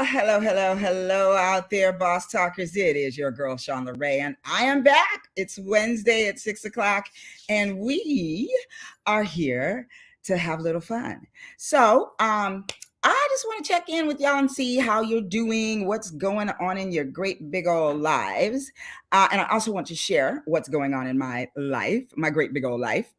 Hello out there, Boss Talkers. It is your girl, Sean LeRae, and I am back. It's Wednesday at 6 o'clock, and we are here to have a little fun. I just want to check in with y'all and see how you're doing, what's going on in your great big old lives. And I also want to share what's going on in my life, my great big old life.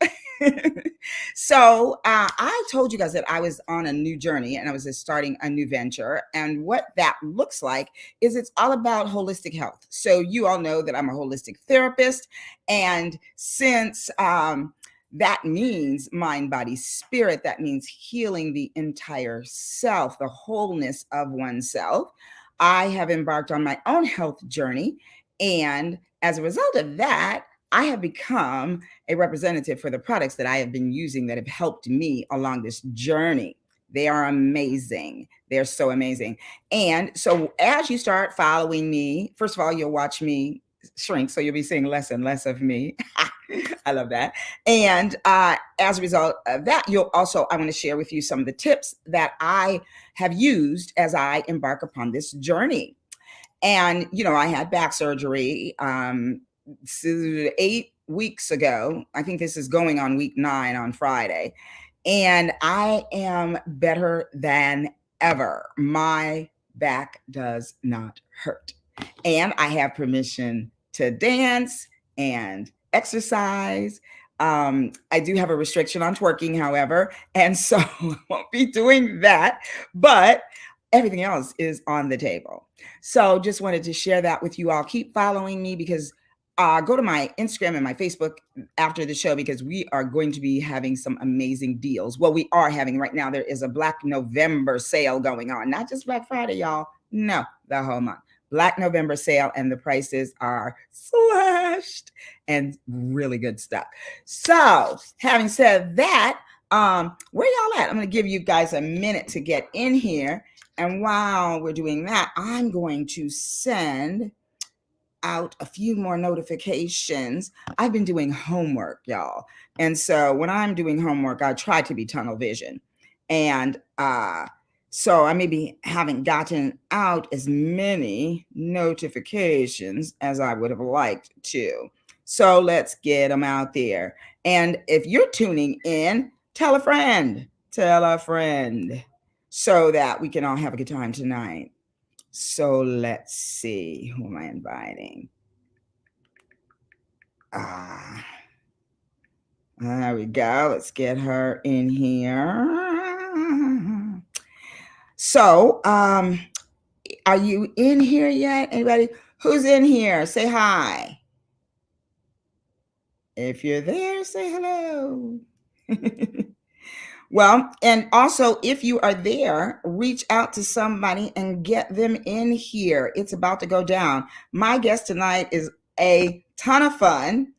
I told you guys that I was on a new journey and I was just starting a new venture. And what that looks like is it's all about holistic health. So you all know that I'm a holistic therapist. And since that means mind, body, spirit, that means healing the entire self, the wholeness of oneself. I have embarked on my own health journey. And as a result of that, I have become a representative for the products that I have been using that have helped me along this journey. They are amazing. They're so amazing. And so as you start following me, first of all, you'll watch me shrink. So you'll be seeing less and less of me. I love that. And as a result of that, I want to share with you some of the tips that I have used as I embark upon this journey. And, I had back surgery 8 weeks ago. I think this is going on week 9 on Friday. And I am better than ever. My back does not hurt. And I have permission to dance and exercise. I do have a restriction on twerking, however, and so I won't be doing that. But everything else is on the table. So just wanted to share that with you all. Keep following me because go to my Instagram and my Facebook after the show because we are going to be having some amazing deals. Well, we are having right now. There is a Black November sale going on, not just Black Friday, y'all. No, the whole month. Black November sale, and the prices are slashed and really good stuff. So having said that, where y'all at? I'm going to give you guys a minute to get in here. And while we're doing that, I'm going to send out a few more notifications. I've been doing homework, y'all. And so when I'm doing homework, I try to be tunnel vision. And so I maybe haven't gotten out as many notifications as I would have liked to. So let's get them out there. And if you're tuning in, tell a friend, so that we can all have a good time tonight. So let's see, who am I inviting? There we go. Let's get her in here. So, are you in here yet? Anybody who's in here? Say hi. If you're there, say hello. Well, and also if you are there, reach out to somebody and get them in here. It's about to go down. My guest tonight is a ton of fun,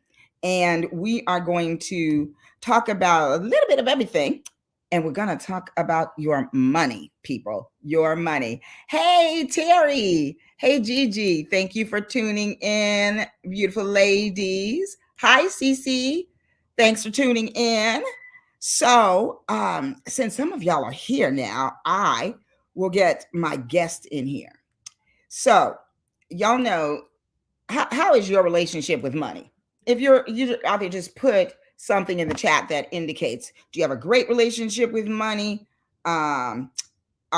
and we are going to talk about a little bit of everything. And we're going to talk about your money, people, your money. Hey, Terry. Hey, Gigi. Thank you for tuning in, beautiful ladies. Hi, Cece. Thanks for tuning in. So, since some of y'all are here now, I will get my guest in here. So, y'all know, how is your relationship with money? If you're out there, just put something in the chat that indicates, do you have a great relationship with money? Are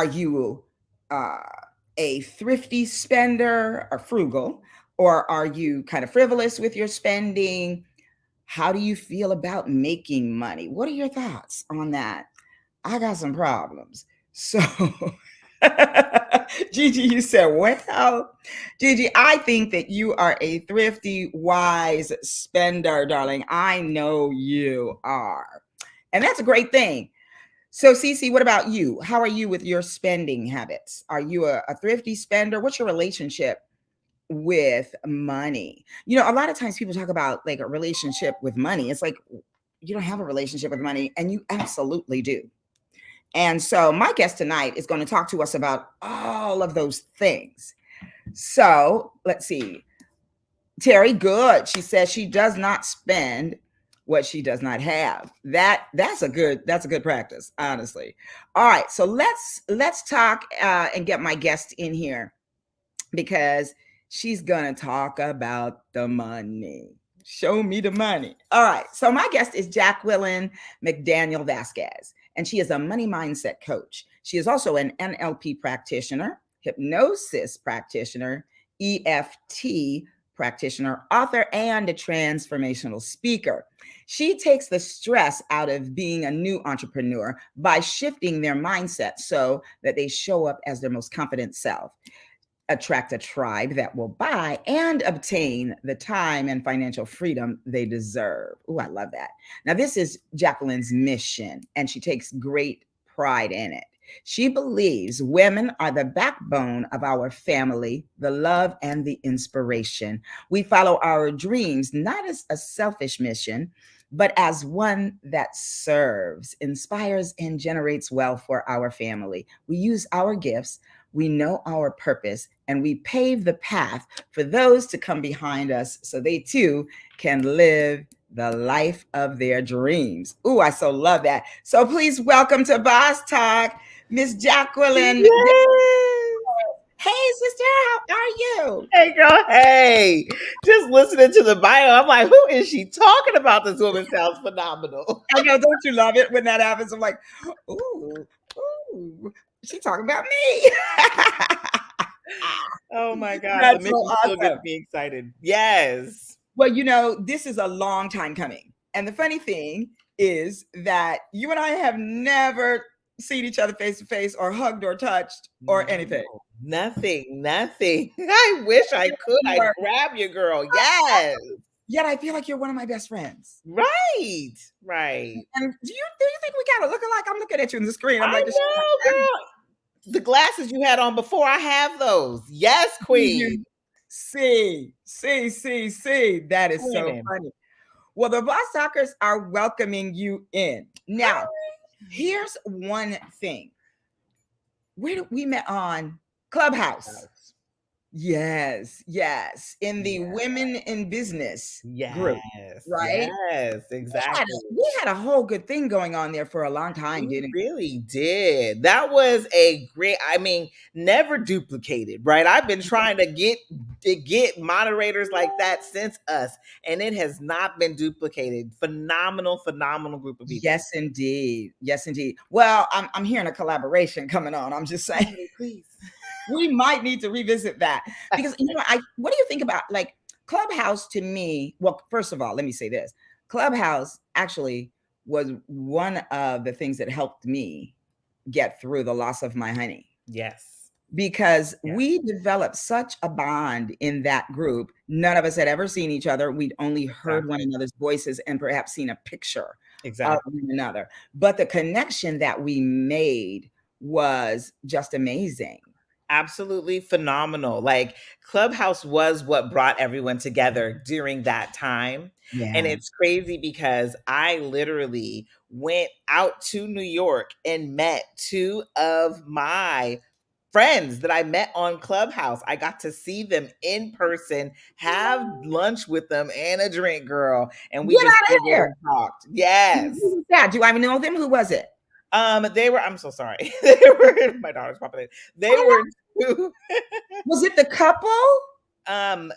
you a thrifty spender or frugal? Or are you kind of frivolous with your spending? How do you feel about making money? What are your thoughts on that? I got some problems. So, Gigi, you said, well, Gigi, I think that you are a thrifty, wise spender, darling. I know you are. And that's a great thing. So, Cece, what about you? How are you with your spending habits? Are you a thrifty spender? What's your relationship with money? A lot of times people talk about like a relationship with money. It's like you don't have a relationship with money, and you absolutely do. And so my guest tonight is going to talk to us about all of those things. So let's see. Terry, good. She says she does not spend what she does not have. That's a good practice, honestly. All right, so let's talk and get my guest in here because she's gonna talk about the money. Show me the money. All right. So my guest is Jacqueline McDaniel Vasquez, and she is a money mindset coach. She is also an NLP practitioner, hypnosis practitioner, EFT practitioner, author, and a transformational speaker. She takes the stress out of being a new entrepreneur by shifting their mindset so that they show up as their most confident self, attract a tribe that will buy and obtain the time and financial freedom they deserve. Oh, I love that. Now, this is Jacqueline's mission, and she takes great pride in it. She believes women are the backbone of our family, the love and the inspiration. We follow our dreams not as a selfish mission, but as one that serves, inspires, and generates wealth for our family. We use our gifts, we know our purpose, and we pave the path for those to come behind us so they too can live the life of their dreams. Ooh, I so love that. So please welcome to Boss Talk, Miss Jacqueline. Yes. Hey, sister, how are you? Hey, girl. Hey. Just listening to the bio, I'm like, who is she talking about? This woman sounds phenomenal. I know, don't you love it when that happens? I'm like, ooh, ooh, she talking about me. Oh my God. The That's so mission still awesome. gets me excited. Yes. Well, this is a long time coming. And the funny thing is that you and I have never seen each other face to face or hugged or touched or anything. No, nothing, nothing. I wish I could. You I'd are- grab you, girl. Yes. Yet I feel like you're one of my best friends. Right. Right. And do you think we kind of look alike? I'm looking at you on the screen. I'm I like, know, girl. The glasses you had on before, I have those. Yes, queen. see. That is so Winning. funny. Well, the Boss Talkers are welcoming you in. Now, here's one thing. Where did we met on Clubhouse? Yes. In the Women in Business group, Yes, right? yes, exactly. We had a whole good thing going on there for a long time, We didn't we? really did. That was a great, I mean, never duplicated, right? I've been trying to get moderators like that since us, and it has not been duplicated. Phenomenal group of people. Yes, indeed. Yes, indeed. Well, I'm hearing a collaboration coming on. I'm just saying. Somebody, please. We might need to revisit that because what do you think about like Clubhouse to me? Well, first of all, let me say this. Clubhouse actually was one of the things that helped me get through the loss of my honey Yes. because we developed such a bond in that group. None of us had ever seen each other. We'd only heard one another's voices and perhaps seen a picture of one another. But the connection that we made was just amazing. Absolutely phenomenal. Like Clubhouse was what brought everyone together during that time. And Yeah. it's crazy because I literally went out to New York and met two of my friends that I met on Clubhouse. I got to see them in person, have lunch with them and a drink, girl, and we Get just out of giggled here. and talked. Yes. Who was that? Do I know them? Who was it? They were, I'm so sorry. They were, my daughter's popping in. They were two. Was it the couple?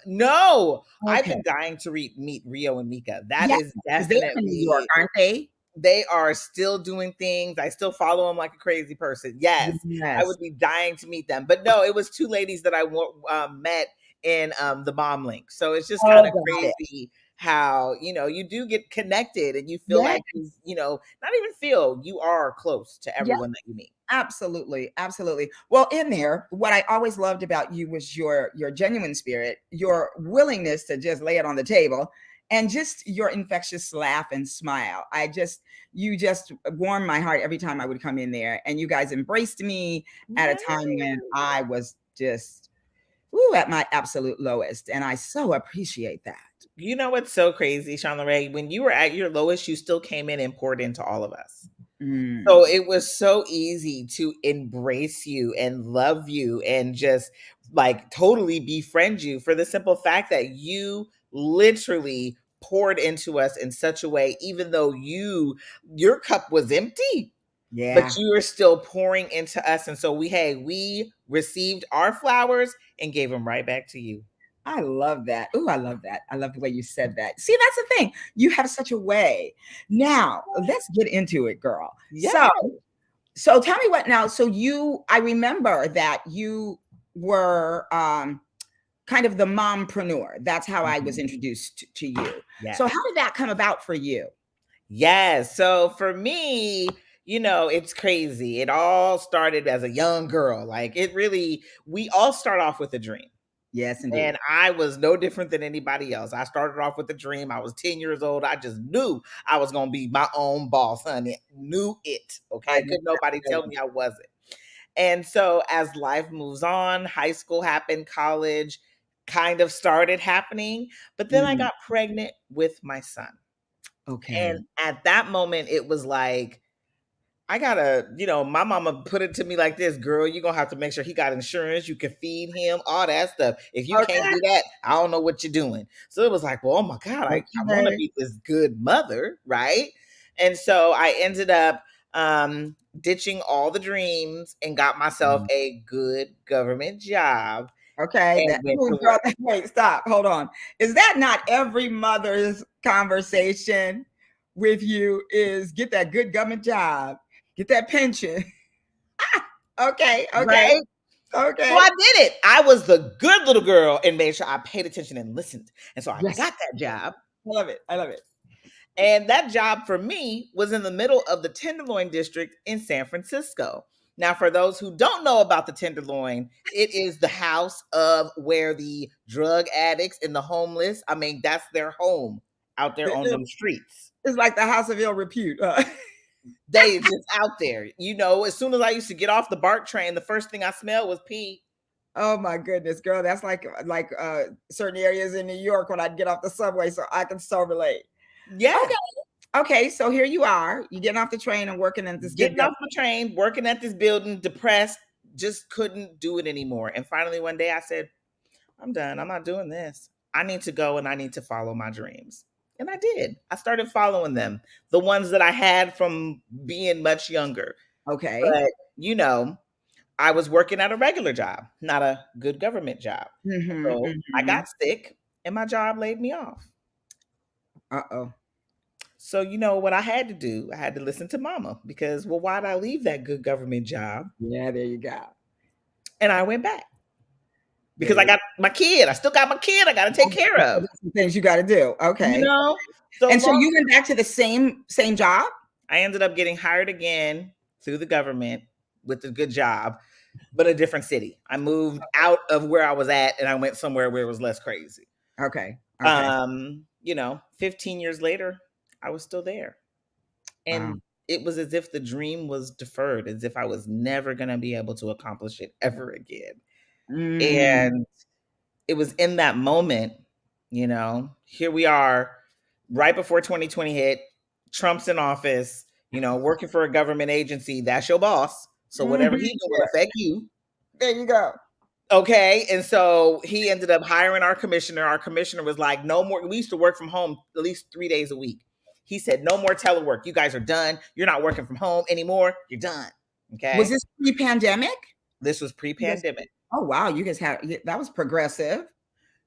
No, I've Okay. been dying to meet Rio and Mika. That Yes, is because they're in New York, definitely, aren't they? they are still doing things. I still follow them like a crazy person. Yes, I Yes. would be dying to meet them. But no, it was two ladies that I met in the Mom Link. So it's just Oh, kind of got it. crazy how, you do get connected and you feel Yes. like, not even feel, you are close to Yes. everyone that you meet. Absolutely. Well, in there, what I always loved about you was your genuine spirit, your willingness to just lay it on the table, and just your infectious laugh and smile. You just warmed my heart every time I would come in there, and you guys embraced me at a time when I was just at my absolute lowest, and I so appreciate that. You know what's so crazy, Shauna Ray? When you were at your lowest, you still came in and poured into all of us. So Mm. it was so easy to embrace you and love you and just like totally befriend you for the simple fact that you literally poured into us in such a way, even though your cup was empty, but Yeah. you were still pouring into us. And so we received our flowers and gave them right back to you. I love that. Ooh, I love that. I love the way you said that. See, that's the thing. You have such a way. Now, let's get into it, girl. Yeah. So tell me what now. So I remember that you were kind of the mompreneur. That's how I was introduced to you. Yes. So how did that come about for you? Yes. So for me, it's crazy. It all started as a young girl. Like we all start off with a dream. Yes, indeed. And I was no different than anybody else. I started off with a dream. I was 10 years old. I just knew I was going to be my own boss, honey. Knew it. Okay. Could nobody tell me I wasn't. And so as life moves on, high school happened, college kind of started happening. But then I Mhm. got pregnant with my son. Okay. And at that moment, it was like, I gotta, my mama put it to me like this, girl, you're gonna have to make sure he got insurance, you can feed him, all that stuff. If you can't Okay. do that, I don't know what you're doing. So it was like, well, oh my God, I wanna Okay. be this good mother, right? And so I ended up ditching all the dreams and got myself Mhm. a good government job Okay. and That went ooh, to girl, work. wait, stop. Hold on. Is that not every mother's conversation with you is get that good government job, get that pension? Okay, okay, Right? So okay. I did it. I was the good little girl and made sure I paid attention and listened. And so I Yes. got that job. I love it. I love it. And that job for me was in the middle of the Tenderloin district in San Francisco. Now, for those who don't know about the Tenderloin, it is the house of where the drug addicts and the homeless, I mean, that's their home out there on them streets. It's like the house of ill repute. They just out there. As soon as I used to get off the BART train, the first thing I smelled was pee. Oh my goodness, girl. That's like certain areas in New York when I'd get off the subway, so I can so relate. Yes. Okay. Okay, so here you are. You're getting off the train and working at this good Getting off government. the train, working at this building, depressed, just couldn't do it anymore. And finally, one day I said, I'm done. I'm not doing this. I need to go and I need to follow my dreams. And I did. I started following them, the ones that I had from being much younger. Okay. But, I was working at a regular job, not a good government job. Mm-hmm, So I mm-hmm. got sick and my job laid me off. Uh-oh. So, what I had to do? I had to listen to mama because, well, why'd I leave that good government job? Yeah, there you go. And I went back There because I you got my kid. I still got my kid I got to take care of, That's some things you got to do. you Okay. know? So And so long you went back to the same job? I ended up getting hired again through the government with a good job, but a different city. I moved out of where I was at and I went somewhere where it was less crazy. Okay. Okay. 15 years later, I was still there. Wow. And it was as if the dream was deferred, as if I was never going to be able to accomplish it ever again. Mm. And it was in that moment, here we are right before 2020 hit. Trump's in office, working for a government agency. That's your boss. So whatever Mhm. he do will Yeah. affect you. There you go. Okay. And so he ended up hiring our commissioner. Our commissioner was like, no more. We used to work from home at least 3 days a week. He said, no more telework. You guys are done. You're not working from home anymore. You're done. Was Okay. this pre-pandemic? This was You guys, pre-pandemic. oh wow, you guys had that was progressive.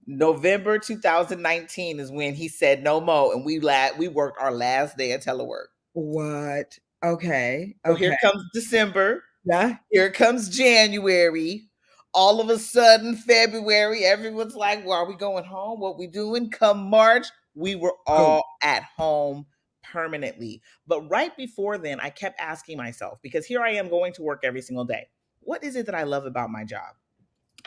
November 2019 is when he said no more, and we worked our last day of telework. What? Okay. So Okay. here comes December. Yeah. Here comes January. All of a sudden, February, everyone's like, well, are we going home? What we doing? Come March, we were Oh, all at home permanently. But right before then, I kept asking myself, because here I am going to work every single day. What is it that I love about my job?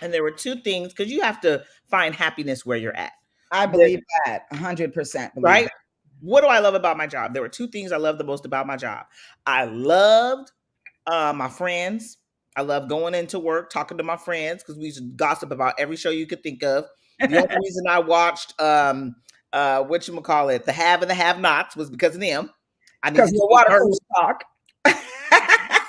And there were two things, because you have to find happiness where you're at. I believe that. 100% believe Right? that. What do I love about my job? There were two things I loved the most about my job. I loved my friends. I love going into work, talking to my friends because we used to gossip about every show you could think of. The only reason I watched what you call it, the have and the have nots was because of them. I Because needed to the be water cooler heard. talk.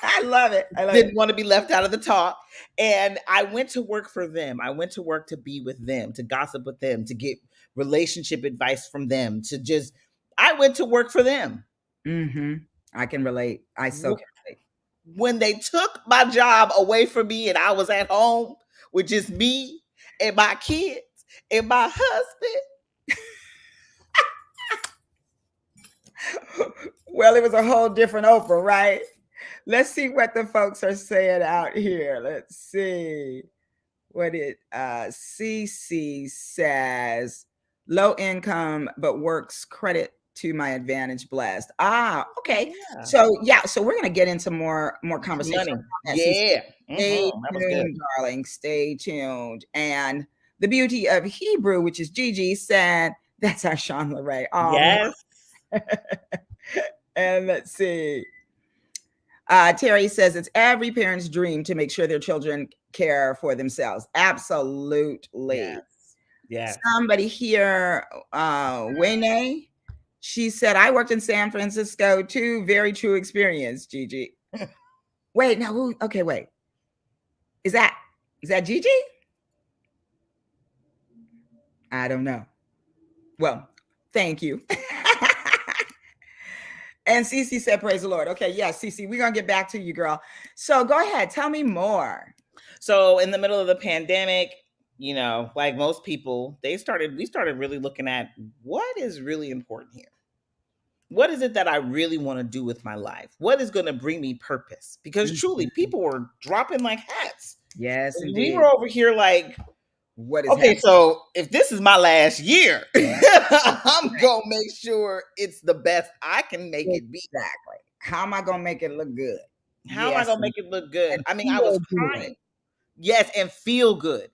I love it. I love it. Didn't want to be left out of the talk. And I went to work for them. I went to work to be with them, to gossip with them, to get relationship advice from them to just, I went to work for them. Mm-hmm. I can relate. I so can relate. When they took my job away from me and I was at home with just me and my kids and my husband. Well, it was a whole different Oprah, right? Let's see what the folks are saying out here. Let's see what it CC says. Low income, but works credit to my advantage blessed. Ah, okay. Yeah. So yeah, so we're gonna get into more Some conversation money. on that, CC. Yeah. Stay That was good. tuned, darling. Stay tuned. And the beauty of Hebrew, which is Gigi, said that's our Sean Leray. Oh, Yes. and let's see. Terry says it's every parent's dream to make sure their children care for themselves. Absolutely. Yes. Yes. Somebody here, Wayne, she said, I worked in San Francisco too. Very true experience, Gigi. Wait, now who? Okay, wait. Is that Gigi? I don't know. Well, thank you. And Cece said, praise the Lord. Okay, yeah, Cece, we're going to get back to you, girl. So go ahead. Tell me more. So in the middle of the pandemic, you know, like most people, we started really looking at what is really important here. What is it that I really want to do with my life? What is going to bring me purpose? Because truly, people were dropping like hats. Yes, And we indeed. were over here like, what is okay, happening? so if this is my last year, I'm going to make sure it's the best I can make it be. Exactly. How am I going to make it look good? How am I going to make it look good? I mean, I was crying. Good. Yes, and feel good,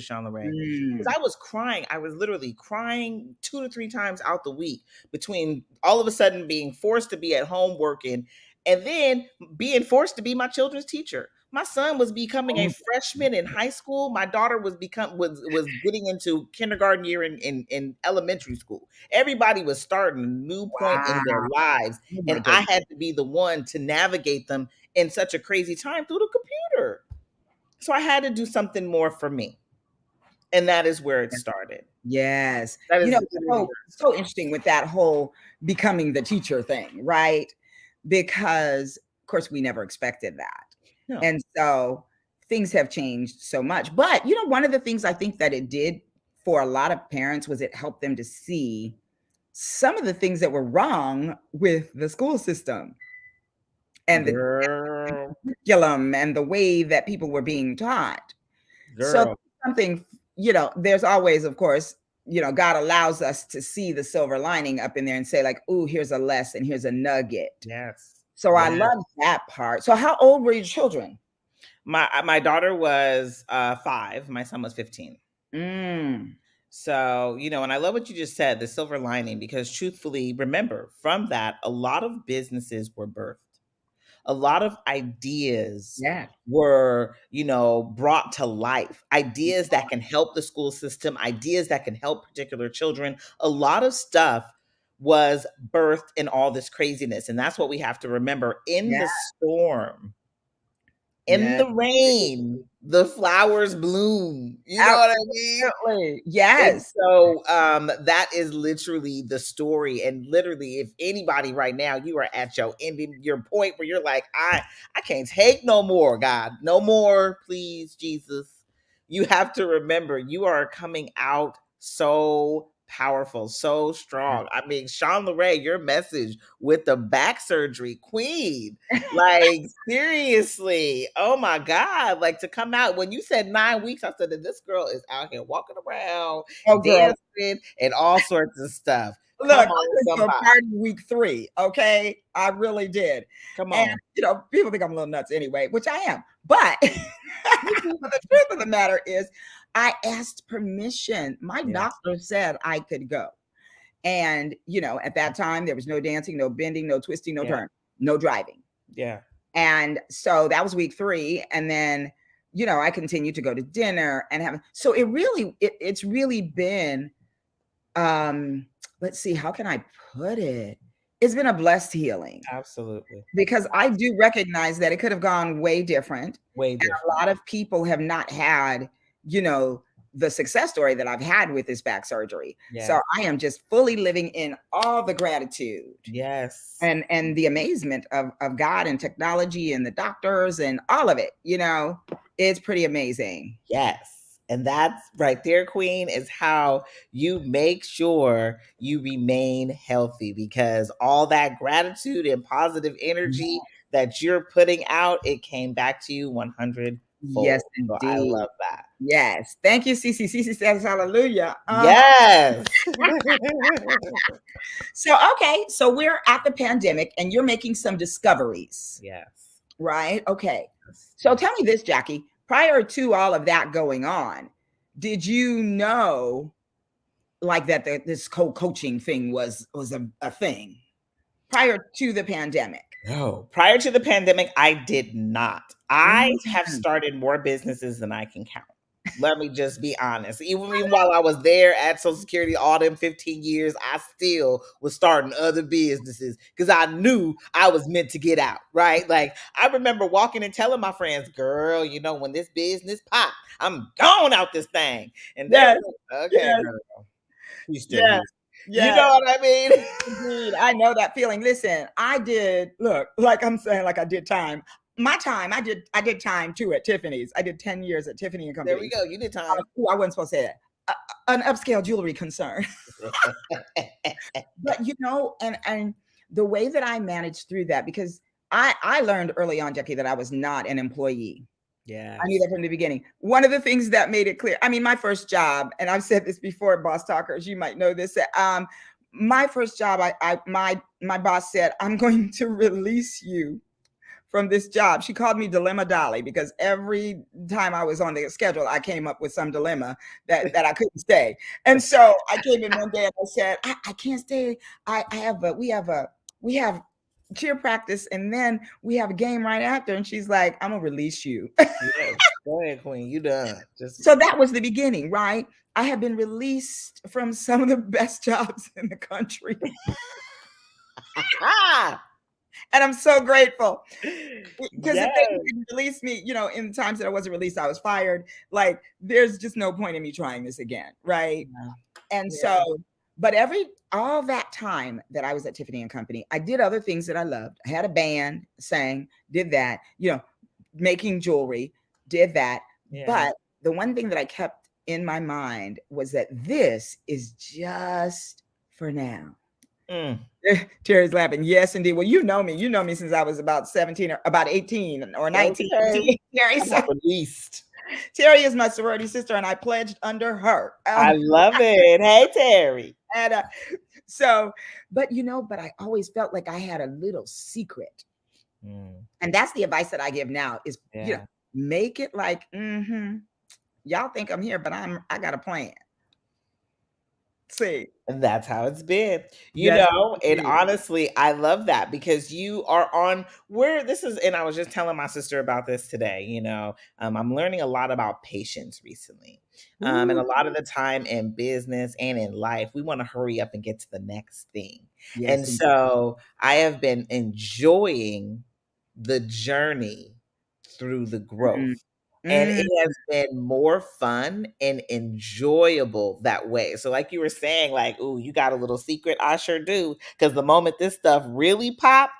Sean Lorraine. Mm. Because I was crying. I was literally crying 2 to 3 times out the week between all of a sudden being forced to be at home working and then being forced to be my children's teacher. My son was becoming a freshman in high school. My daughter was getting into kindergarten year in elementary school. Everybody was starting a new point in their lives, and I had to be the one to navigate them in such a crazy time through the computer. So I had to do something more for me. And that is where it started. Yes. That is so interesting with that whole becoming the teacher thing, right? Because, of course, we never expected that. No. And so things have changed so much. But, one of the things I think that it did for a lot of parents was it helped them to see some of the things that were wrong with the school system and the curriculum and the way that people were being taught. So something, there's always, of course, God allows us to see the silver lining up in there and say like, ooh, here's a lesson, here's a nugget. Yes. So I love that part. So how old were your children? My daughter was 5. My son was 15. So, and I love what you just said, the silver lining, because truthfully, remember, from that, a lot of businesses were birthed. A lot of ideas were, brought to life. Ideas that can help the school system, ideas that can help particular children. A lot of stuff was birthed in all this craziness. And that's what we have to remember. In the storm, in the rain, the flowers bloom. You know what I mean? Yes. And so that is literally the story. And literally, if anybody right now, you are at your ending, your point where you're like, I can't take no more, God. No more, please, Jesus. You have to remember, you are coming out so powerful, so strong. I mean, Sean Leray, your message with the back surgery queen, like seriously, oh my God, like to come out when you said 9 weeks, I said that this girl is out here walking around, dancing, and all sorts of stuff. Look, I went to a party week 3. Okay, I really did. Come on, and people think I'm a little nuts anyway, which I am. But the truth of the matter is, I asked permission. My doctor said I could go. And, at that time, there was no dancing, no bending, no twisting, no turn, no driving. Yeah. And so that was week 3. And then, I continued to go to dinner and have, so it really, it's really been, let's see, how can I put it? It's been a blessed healing. Absolutely. Because I do recognize that it could have gone way different. Way different. And a lot of people have not had, the success story that I've had with this back surgery. So Yes. I am just fully living in all the gratitude Yes. and the amazement of God and technology and the doctors and all of it. It's pretty amazing. Yes. And that's right there, Queen, is how you make sure you remain healthy, because all that gratitude and positive energy that you're putting out, it came back to you 100 Yes, fold. So I indeed. love that. Yes. Thank you, Cece. Cece says hallelujah. Yes. So okay, so we're at the pandemic and you're making some discoveries, Yes. right? Okay. Yes. So tell me this, Jackie. Prior to all of that going on, did you know like that this coaching thing was a thing prior to the pandemic? No, prior to the pandemic, I did not. I have Mhm. started more businesses than I can count. Let me just be honest. Even while I was there at Social Security, all them 15 years, I still was starting other businesses because I knew I was meant to get out, right? Like, I remember walking and telling my friends, girl, when this business pop, I'm gone out this thing. And they're Yes, like, okay, yes, girl, you still yes, here. You yes. know what I mean? Indeed, I know that feeling. Listen, I did look like I'm saying like I did time. My time, I did time too at Tiffany's. I did 10 years at Tiffany and There we Company. go. You did time. Ooh, I wasn't supposed to say that. An upscale jewelry concern. But and the way that I managed through that, because I learned early on, Jackie, that I was not an employee. I knew Yes. that from the beginning. One of the things that made it clear, I mean, my first job, and I've said this before, boss talkers, you might know this. My first job, my boss said, "I'm going to release you from this job." She called me Dilemma Dolly because every time I was on the schedule, I came up with some dilemma that I couldn't stay. And so I came in one day and I said, I can't stay. I have a we have cheer practice and then we have a game right after. And she's like, "I'm gonna release you." Yes. Go ahead, Queen. You done. Just So that was the beginning, right? I have been released from some of the best jobs in the country. ah. And I'm so grateful. Because if they Yes. didn't release me, in the times that I wasn't released, I was fired. Like, there's just no point in me trying this again, right? Yeah. And Yeah. so, but all that time that I was at Tiffany and Company, I did other things that I loved. I had a band, sang, did that, making jewelry, did that. Yeah. But the one thing that I kept in my mind was that this is just for now. Mm. Terry's laughing. Yes, indeed. Well, you know me. You know me since I was about 17 or about 18 or 19. Okay. Terry, I got so released. Terry is my sorority sister, and I pledged under her. I love it. Hey, Terry. And so, but I always felt like I had a little secret. Mm. And that's the advice that I give now is, Yeah. make it like, y'all think I'm here, but I got a plan. See, And that's how it's been. yes, And indeed. honestly, I love that because you are on where this is. And I was just telling my sister about this today. I'm learning a lot about patience recently. And Ooh, a lot of the time in business and in life, we want to hurry up and get to the next thing. And yes, indeed. so I have been enjoying the journey through the growth. Mm, And mm, it has been more fun and enjoyable that way. So, like you were saying, like, "Ooh, you got a little secret." I sure do. Because the moment this stuff really pop,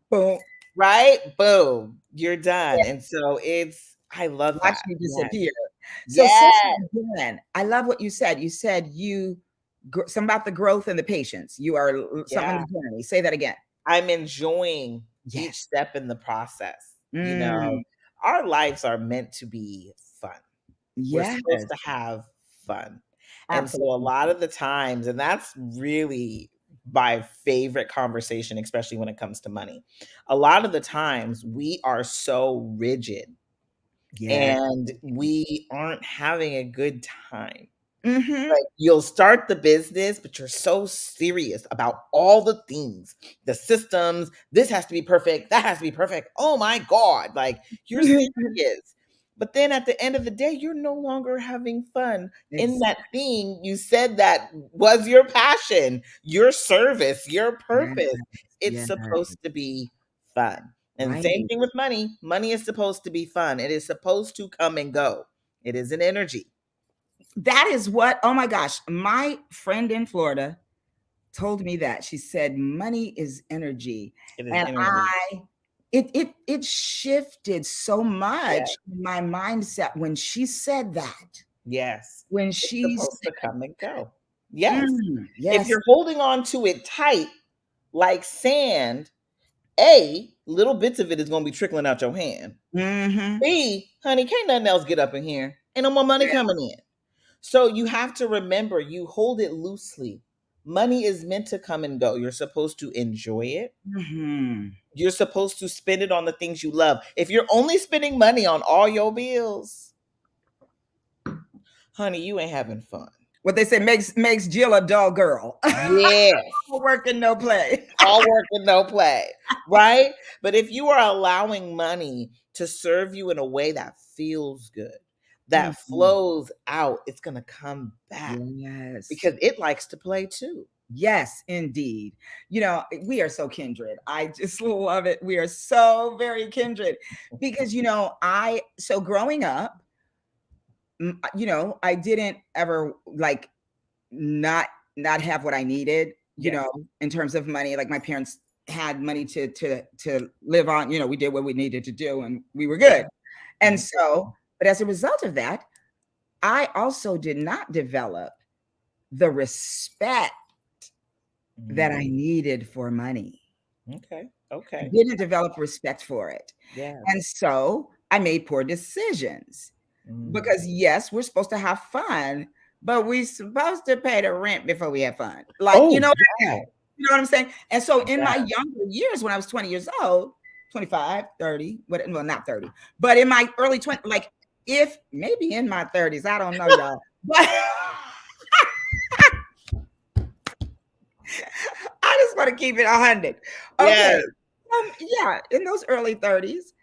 boom. right? Boom, you're done. And so I love Watch that. me Yes. disappear. So say Yes. it again. I love what you said. You said something about the growth and the patience. You are something Yeah. in the journey. Say that again. I'm enjoying each Yes. step in the process. Mm, Our lives are meant to be fun. We're yes. supposed to have fun. And so a Absolutely. lot of the times, and that's really my favorite conversation, especially when it comes to money. A lot of the times we are so rigid Yes. and we aren't having a good time. Mm-hmm. Like, you'll start the business, but you're so serious about all the things, the systems. This has to be perfect. That has to be perfect. Oh my God. Like, you're serious. But then at the end of the day, you're no longer having fun in that Exactly. thing you said that was your passion, your service, your Yes. purpose. It's Yes. supposed to be fun. And same Right. thing with money. Money is supposed to be fun. It is supposed to come and go. It is an energy. that is what, oh my gosh, my friend in Florida told me that. She said, money is energy. It is And energy. it shifted so Yeah. much in my mindset when she said that. Yes. When It's she supposed to said, come and go. Yes. If yes. you're holding on to it tight like sand, A, little bits of it is going to be trickling out your hand. Mm-hmm. B, honey, can't nothing else get up in here. Ain't no more money coming in. So you have to remember you hold it loosely. Money is meant to come and go. You're supposed to enjoy it. Mm-hmm. You're supposed to spend it on the things you love. If you're only spending money on all your bills, honey, you ain't having fun. What they say makes Jill a dull girl. Yes. No work and no play. All work and no play, right? But if you are allowing money to serve you in a way that feels good, that Mhm. flows out, it's going to come back Yes. because it likes to play too. Yes, indeed. We are so kindred. I just love it. We are so very kindred because, so growing up, I didn't ever like not not have what I needed, Yes. in terms of money. Like my parents had money to live on, we did what we needed to do and we were Yeah. good. And so, but as a result of that, I also did not develop the respect that I Mhm. needed for money. Okay. Okay. Didn't develop respect for it. And Yes. so I made poor decisions Mm. because yes, we're supposed to have fun, but we supposed to pay the rent before we have fun. Like, Oh, I mean? yeah. You know what I'm saying? And so in my Yeah. younger years, when I was 20 years old, 25, 30, well, not 30, but in my early 20s, like if maybe in my 30s, I don't know, y'all. But I just want to keep it 100. Okay. Yes. Yeah, in those early 30s,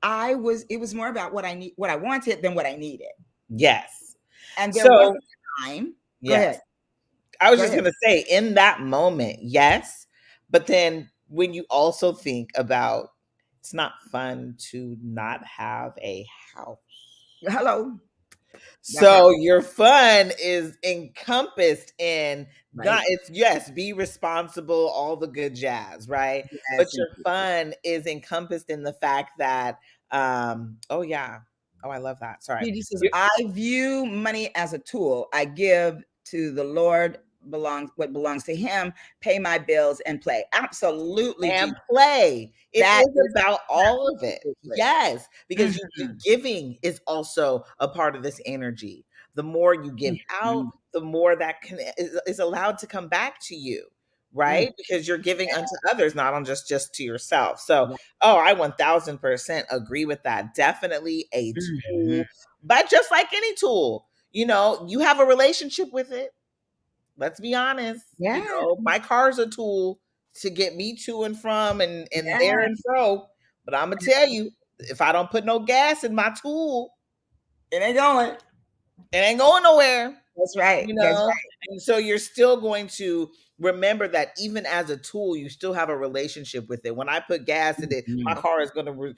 it was more about what I wanted than what I needed. Yes. And there was So, a time. Go yes. ahead. I was Go just ahead. going to say, in that moment, yes. But then when you also think about it's not fun to not have a house. Hello. That part. So your fun is encompassed in not Right. it's yes, be responsible, all the good jazz, right? But Yes, your indeed. fun is encompassed in the fact that oh yeah. Oh, I love that. Sorry. He says, I view money as a tool. I give to the Lord belongs what belongs to him, pay my bills and play. Absolutely, And G. play. It That is is about all of it. absolutely. Yes, because you Mhm, giving is also a part of this energy. The more you give out, mhm, the more that is allowed to come back to you, mm, right? Because you're giving unto others, not on just to yourself. So, yeah, oh, I 1000% agree with that. Definitely a mhm. tool, but just like any tool, you have a relationship with it. Let's be honest. Yeah, My car's a tool to get me to and from and there yeah. and fro. But I'm gonna tell you, if I don't put no gas in my tool, It ain't going. it ain't going nowhere. That's right. You That's know, and so you're still going to remember that even as a tool, you still have a relationship with it. When I put gas in right. it, my Mhm. car is going to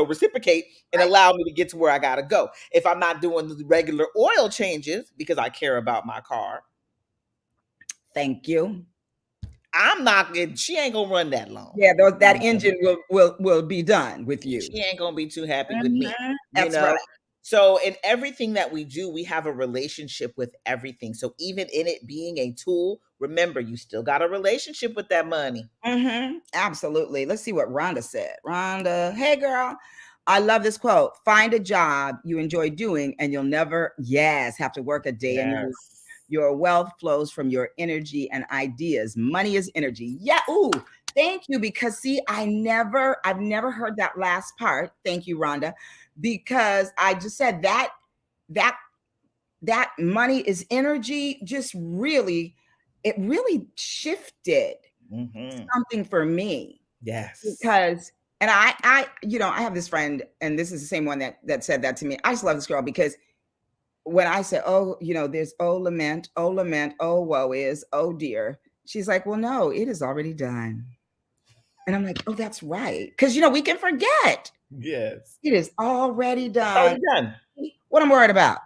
reciprocate and Right. allow me to get to where I gotta go. If I'm not doing the regular oil changes because I care about my car, Thank you. I'm not good. She ain't gonna run that long. Yeah, that engine will be done with you. She ain't gonna be too happy with me, Mhm. you That's right. know? So in everything that we do, we have a relationship with everything. So even in it being a tool, remember you still got a relationship with that money. Absolutely. Let's see what Rhonda said. Rhonda, hey girl, I love this quote. Find a job you enjoy doing and you'll never, yes, have to work a day in your life. Yes. Your wealth flows from your energy and ideas. Money is energy. Yeah. Ooh, thank you. Because see, I've never heard that last part. Thank you, Rhonda. Because I just said that that money is energy just really, it really shifted Hmm. something for me Yes. because and I have this friend and this is the same one that said that to me. I just love this girl because when I say, oh, there's oh lament, oh woe is, oh dear, she's like, well, no, it is already done. And I'm like, oh, that's right. Because we can forget. Yes. It is already It's done. already done. What I'm worried about.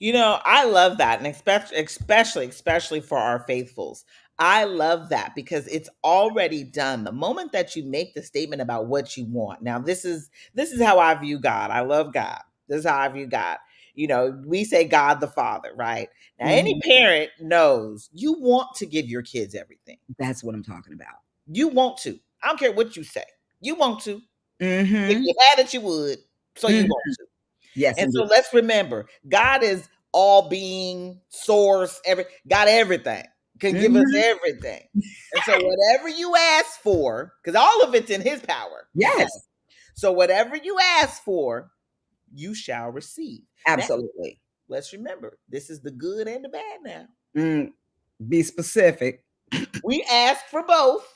I love that, and especially for our faithfuls. I love that because it's already done. The moment that you make the statement about what you want. Now, this is how I view God. I love God. This is how I view God. We say God the Father, right? Now, any Mhm. parent knows you want to give your kids everything. That's what I'm talking about. You want to. I don't care what you say. You want to. If Mhm. you had it, you would. So you want Mhm. to. Yes, And indeed. so let's remember, God is all being, source, got everything, can give us Mhm. everything. And so whatever you ask for, because all of it's in his power, okay? Yes, So whatever you ask for, you shall receive. Now, absolutely. let's remember, this is the good and the bad now. Mm, be specific. We ask for both,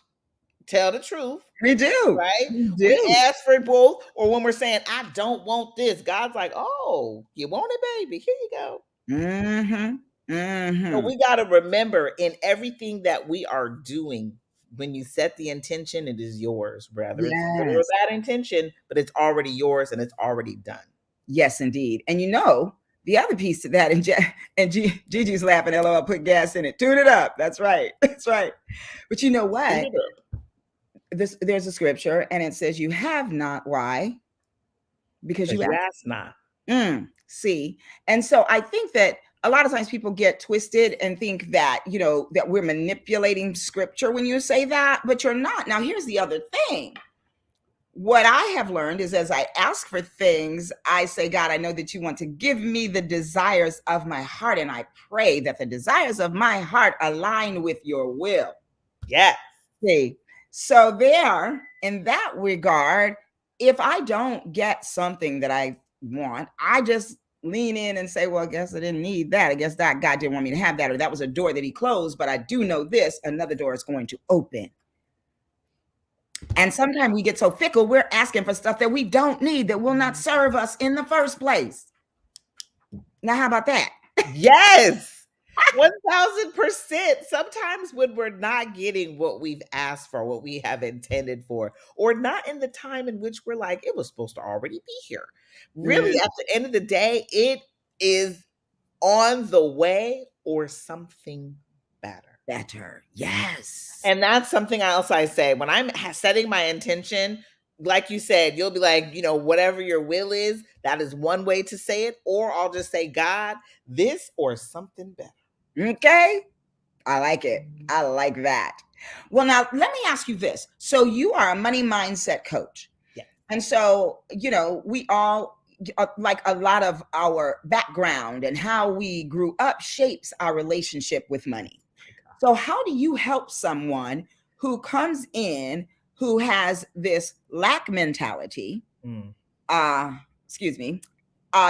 tell the truth, We do. right? We We do. ask for both, or when we're saying, I don't want this, God's like, oh, you want it, baby? Here you go. Mhm. So Mhm. we got to remember in everything that we are doing, when you set the intention, it is yours, whether it's good or Yes. bad intention, but it's already yours and it's already done. Yes, indeed. And the other piece to that, Gigi's laughing, LOL, put gas in it. Tune it up. That's right. That's right. But you know what? There's a scripture and it says, you have not. Why? Because Because you you ask. ask not. See, and so I think that a lot of times people get twisted and think that, that we're manipulating scripture when you say that, but you're not. Now, here's the other thing. What I have learned is as I ask for things, I say, God, I know that you want to give me the desires of my heart. And I pray that the desires of my heart align with your will. Yes. See, so there, in that regard, if I don't get something that I want, I just lean in and say, well, I guess I didn't need that. I guess that God didn't want me to have that, or that was a door that he closed, but I do know this, another door is going to open. And sometimes we get so fickle, we're asking for stuff that we don't need, that will not serve us in the first place. Now, how about that? Yes. 1000%. Sometimes when we're not getting what we've asked for, what we have intended for, or not in the time in which we're like, it was supposed to already be here. Really, Mm, at the end of the day, it is on the way or something better. better. Yes. And that's something else I say when I'm setting my intention. Like you said, you'll be like, whatever your will is, that is one way to say it. Or I'll just say, God, this or something better. Okay. I like it. I like that. Well, now let me ask you this. So you are a money mindset coach. Yeah. And so, we all, like a lot of our background and how we grew up shapes our relationship with money. So how do you help someone who comes in who has this lack mentality, Mm, uh, excuse me,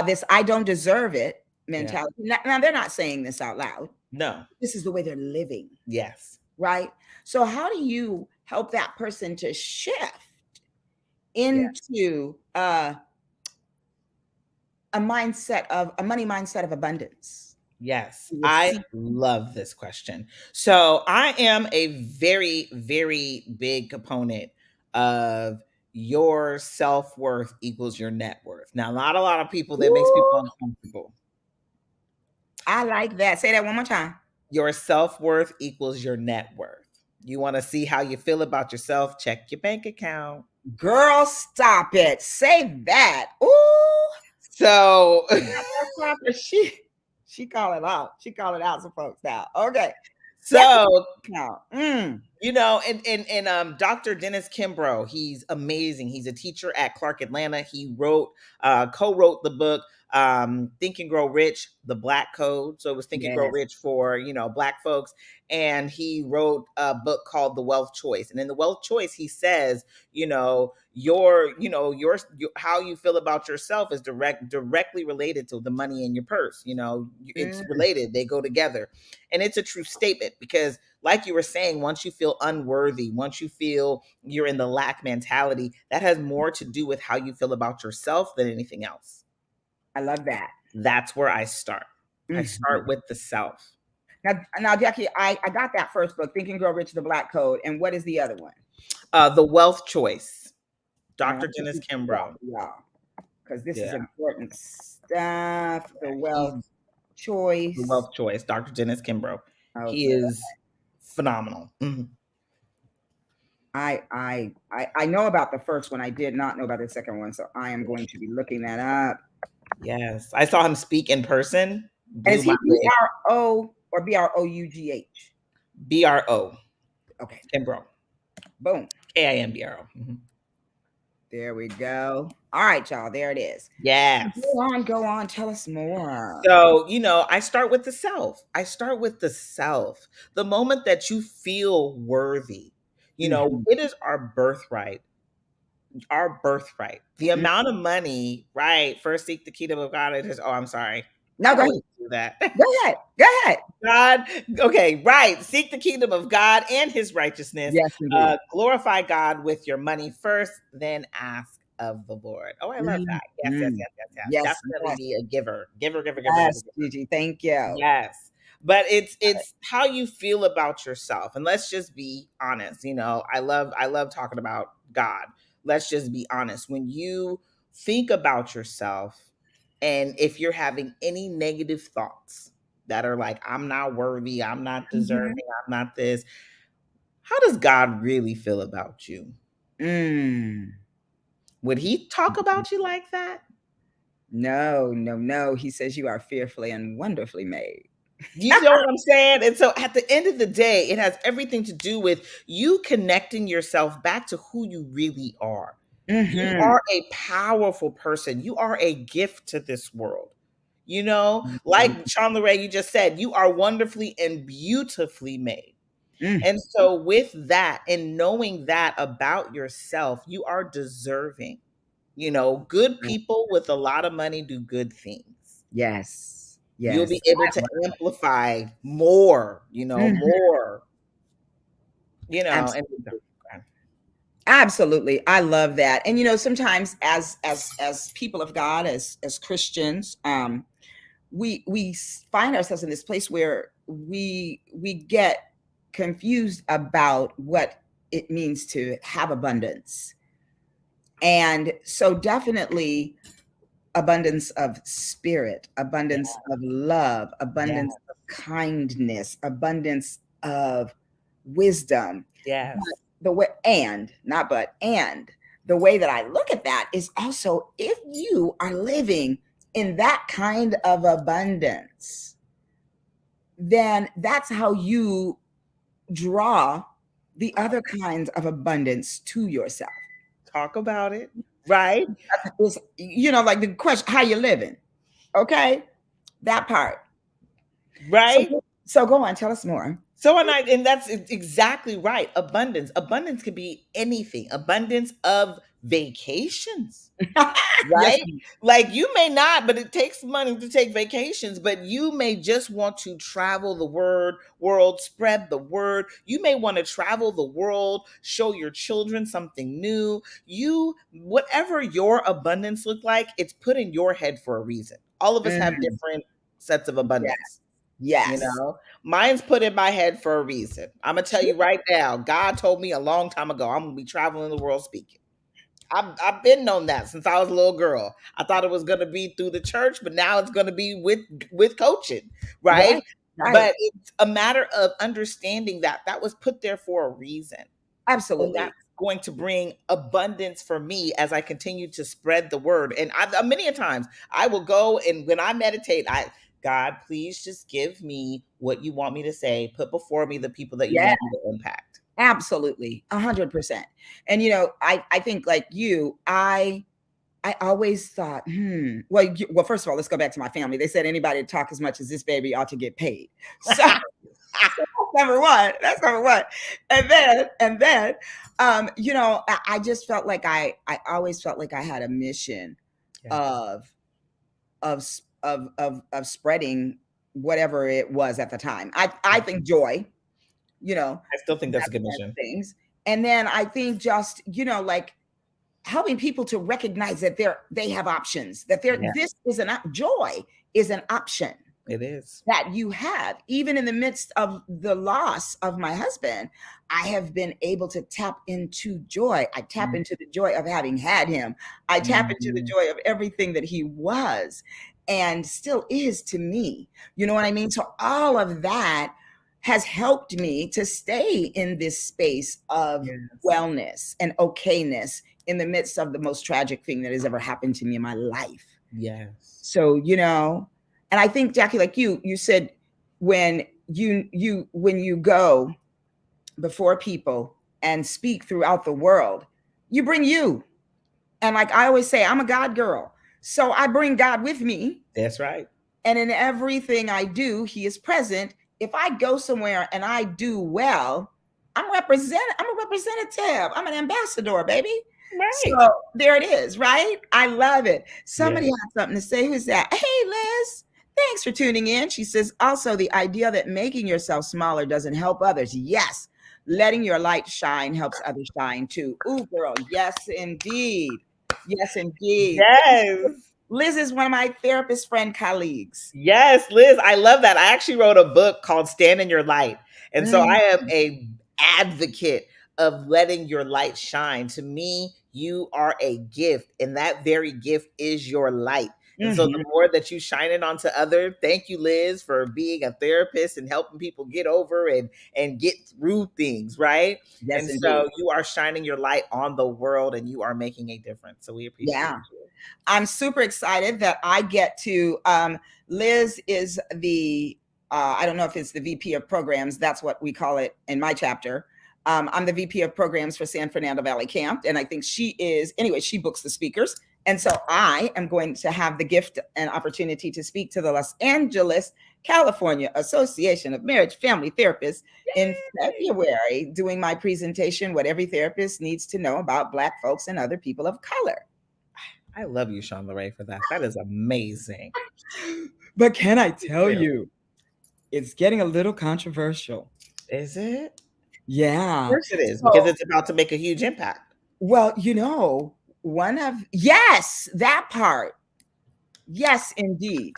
this I don't deserve it yeah. mentality. Now they're not saying this out loud. No. This is the way they're living, Yes. right? So how do you help that person to shift Yes. into a money mindset of abundance? Yes. To I receive. love this question. So I am a very, very big component of your self worth equals your net worth. Now, not a lot of people, that makes people Ooh, uncomfortable. I like that. Say that one more time. Your self worth equals your net worth. You want to see how you feel about yourself? Check your bank account. Girl, stop it. Say that. Ooh, So, stop it. She call it out. She call it out some folks now. Okay. Check so it out. Mm. and Dr. Dennis Kimbrough, he's amazing. He's a teacher at Clark Atlanta. He co-wrote the book Think and Grow Rich, the Black Code. So it was Think and Grow Yes. Rich for Black folks. And he wrote a book called The Wealth Choice. And in The Wealth Choice, he says, your how you feel about yourself is directly related to the money in your purse. It's Mm. related. They go together. And it's a true statement because, like you were saying, once you feel unworthy, once you feel you're in the lack mentality, that has more to do with how you feel about yourself than anything else. I love that. That's where I start. I Mhm. start with the self. Now, Jackie, I got that first book, Think and Grow Rich, the Black Code. And what is the other one? The Wealth Choice, And I Dr. want you Dennis to read that Kimbrough. for y'all because this is Yeah, important stuff. The he's wealth. The Choice. Wealth Choice, Dr. Dennis Kimbrough. He Okay. is phenomenal. Mhm. I know about the first one. I did not know about the second one, so I am going to be looking that up. Yes. I saw him speak in person, And blew is my he lid. BRO or BROUGH? BRO, Okay. Kimbrough. Boom. KIMBRO. Mhm. There we go. All right, y'all. There it is. Yes. Go on, go on. Tell us more. So, I start with the self. I start with the self. The moment that you feel worthy, Mhm, it is our birthright. Our birthright. The mm. amount of money, right? First seek the kingdom of God. I'm sorry. No, I go always ahead. do that. Go ahead. Go ahead. God, okay, right. Seek the kingdom of God and his righteousness. Yes, indeed. Glorify God with your money first, then ask of the Lord. Oh, I love that. Yes, yes, Mhm. yes, yes, yes. Yes, Definitely yes, be a giver. Giver, giver, giver, giver, yes, giver. Gigi. Thank you. Yes. But it's how you feel about yourself. And let's just be honest. I love talking about God. Let's just be honest. When you think about yourself, and if you're having any negative thoughts that are like, I'm not worthy, I'm not deserving, Mhm. I'm not this, how does God really feel about you? Mm. Would he talk about you like that? No, no, no. He says you are fearfully and wonderfully made. You know what I'm saying? And so at the end of the day, it has everything to do with you connecting yourself back to who you really are. You Mhm. are a powerful person. You are a gift to this world. Like Mhm. Sean Ray, you just said, you are wonderfully and beautifully made. Mm. And so, with that and knowing that about yourself, you are deserving. Good people with a lot of money do good things. Yes. You'll be Yes. able to amplify more, Mhm. more, and Absolutely. Absolutely. I love that. And sometimes as people of God, as Christians, find ourselves in this place where we get confused about what it means to have abundance. And so definitely abundance of spirit, yeah, abundance of love, yeah, abundance of kindness, abundance of wisdom. yes. But the way, and not but, and the way that I look at that is also if you are living in that kind of abundance, then that's how you draw the other kinds of abundance to yourself. Talk about it, right? It's, like the question, how you living? Okay, that part. So, Right? so go on, tell us more. And that's exactly right. Abundance could be anything. Abundance of vacations. Yes. Right? Like you may not, but it takes money to take vacations, but you may just want to travel the world, spread the word. You may want to travel the world, show your children something new. Whatever your abundance look like, it's put in your head for a reason. All of us have Mhm. different sets of Yeah. abundance. Yes. Mine's put in my head for a reason. I'm gonna tell you right now, God told me a long time ago, I'm gonna be traveling the world speaking. I've been known that since I was a little girl. I thought it was going to be through the church, but now it's going to be with coaching, right? Right. Right. But it's a matter of understanding that that was put there for a reason, and that's Absolutely. going to bring abundance for me as I continue to spread the word. And many a times I will go and when I meditate, God, please just give me what you want me to say. Put before me the people that you Yeah. want me to impact. Absolutely. 100%. And I think like you, I always thought, well, first of all, let's go back to my family. They said anybody to talk as much as this baby ought to get paid. So, so that's number one. That's number one. And then, I just felt like I always felt like I had a mission Yeah, of of spreading whatever it was at the time. I yeah. think joy, you know, I still think that's a good that mission. things. And then I think just, like helping people to recognize that they have options, that Yeah, this is joy is an option it is. that you have. Even in the midst of the loss of my husband, I have been able to tap into joy. I tap into the joy of having had him. I tap into the Mhm. joy of everything that he was. and still is to me. You know what I mean? So all of that has helped me to stay in this space of Yes. wellness and okayness in the midst of the most tragic thing that has ever happened to me in my life. Yes. So, and I think, Jackie, like you said, when when you go before people and speak throughout the world, you bring you. And like I always say, I'm a God girl. So I bring God with me. That's right. And in everything I do, he is present. If I go somewhere and I do well, I'm a representative. I'm an ambassador, baby. So Right. there it is, right? I love it. Somebody Yeah. had something to say. Who's that? Hey, Liz. Thanks for tuning in. She says, also, the idea that making yourself smaller doesn't help others. Yes. Letting your light shine helps others shine too. Ooh, girl. Yes, indeed. Yes, indeed. Yes. Liz is one of my therapist friend colleagues. Yes, Liz, I love that. I actually wrote a book called Stand in Your Light. And so I Mm, am a advocate of letting your light shine. To me, you are a gift, and that very gift is your light. And so the mhm. more that you shine it onto other, thank you, Liz, for being a therapist and helping people get over and get through things, right? Yes, And so indeed. you are shining your light on the world and you are making a difference. So we appreciate Yeah. you. I'm super excited that I get to. Liz is the, I don't know if it's the VP of programs. That's what we call it in my chapter. I'm the VP of programs for San Fernando Valley Camp. And I think she is, anyway, she books the speakers. And so I am going to have the gift and opportunity to speak to the Los Angeles, California Association of Marriage Family Therapists in Yay! February, doing my presentation, What Every Therapist Needs to Know About Black Folks and Other People of Color. I love you, Sean Lorraine, for that. That is amazing. But can I You tell do. you, it's getting a little controversial. Is it? Of Yeah. course it is, because So, it's about to make a huge impact. well, one of, yes, that part. Yes, indeed.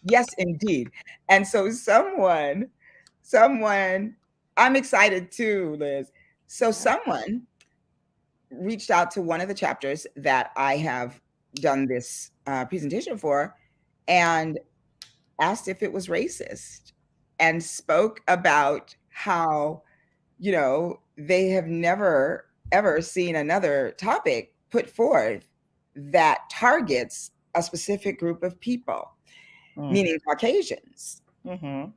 Yes, indeed. And so someone, I'm excited too, Liz. So Yeah. someone reached out to one of the chapters that I have done this presentation for and asked if it was racist and spoke about how, they have never ever seen another topic put forth that targets a specific group of people, Mm. meaning Caucasians. Mhm.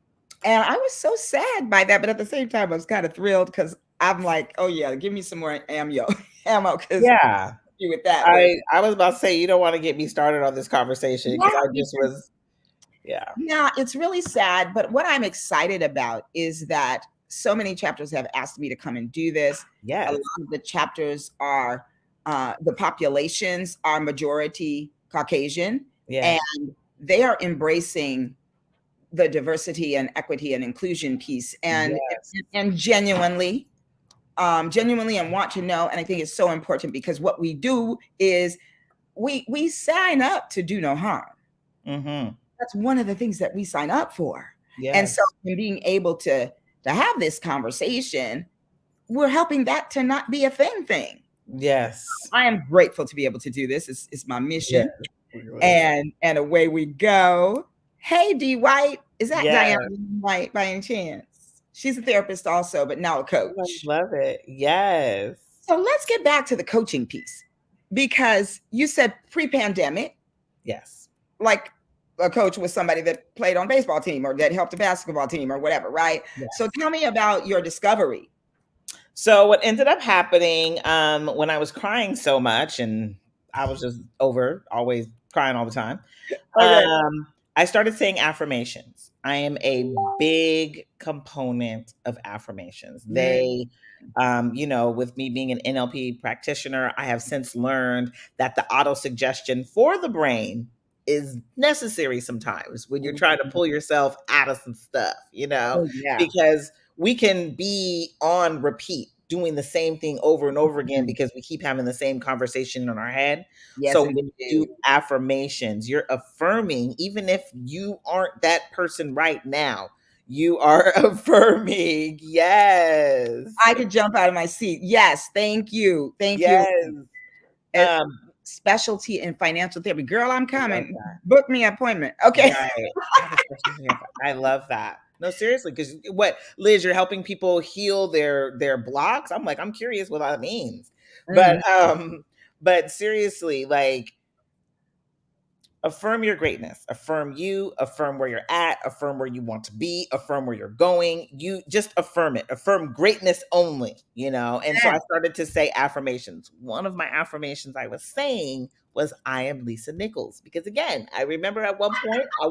And I was so sad by that, but at the same time, I was kind of thrilled because I'm like, oh yeah, give me some more ammo, because Yeah. you with that, Liz. I was about to say, you don't wanna get me started on this conversation because Yeah, I just was yeah. yeah, it's really sad, but what I'm excited about is that so many chapters have asked me to come and do this. A lot Yes. of the chapters are, the populations are majority Caucasian, and Yes. they are embracing the diversity and equity and inclusion piece, Yes. and genuinely, and want to know. And I think it's so important because what we do is we sign up to do no harm. Mhm. That's one of the things that we sign up for. And so Yes. in being able to have this conversation, we're helping that to not be a thing. Yes. I am grateful to be able to do this. It's my Yes. mission. Yes. And away we go. Hey, D White. Is that Yes. Diana White by any chance? She's a therapist also, but now a I coach. love it. Yes. So let's get back to the coaching piece because you said pre-pandemic, Yes. like a coach was somebody that played on a baseball team or that helped a basketball team or whatever, right? So Yes. tell me about your discovery. So what ended up happening when I was crying so much and I was just over always crying all the time. Okay. I started saying affirmations. I am a big component of affirmations. Mm, With me being an NLP practitioner, I have since learned that the auto suggestion for the brain is necessary sometimes when you're trying to pull yourself out of some stuff, oh yeah. because we can be on repeat doing the same thing over and over again Mhm. because we keep having the same conversation in our head. Yes, So when you do indeed. affirmations, you're affirming, even if you aren't that person right now, you are affirming. Yes. I could jump out of my seat. Yes, thank you. Thank you. Yes. And Um, specialty in financial therapy. Girl, I'm I love coming. that. Book me an appointment. Okay. Right. I have a specialty in I love that. No, seriously, because what, Liz, you're helping people heal their blocks. I'm like, I'm curious what that means. Mhm. But seriously, like, affirm your greatness, affirm you, affirm where you're at, affirm where you want to be, affirm where you're going. You just affirm it, affirm greatness only, you know. And so Yeah. I started to say affirmations. One of my affirmations I was saying was, I am Lisa Nichols, because again, I remember at one point I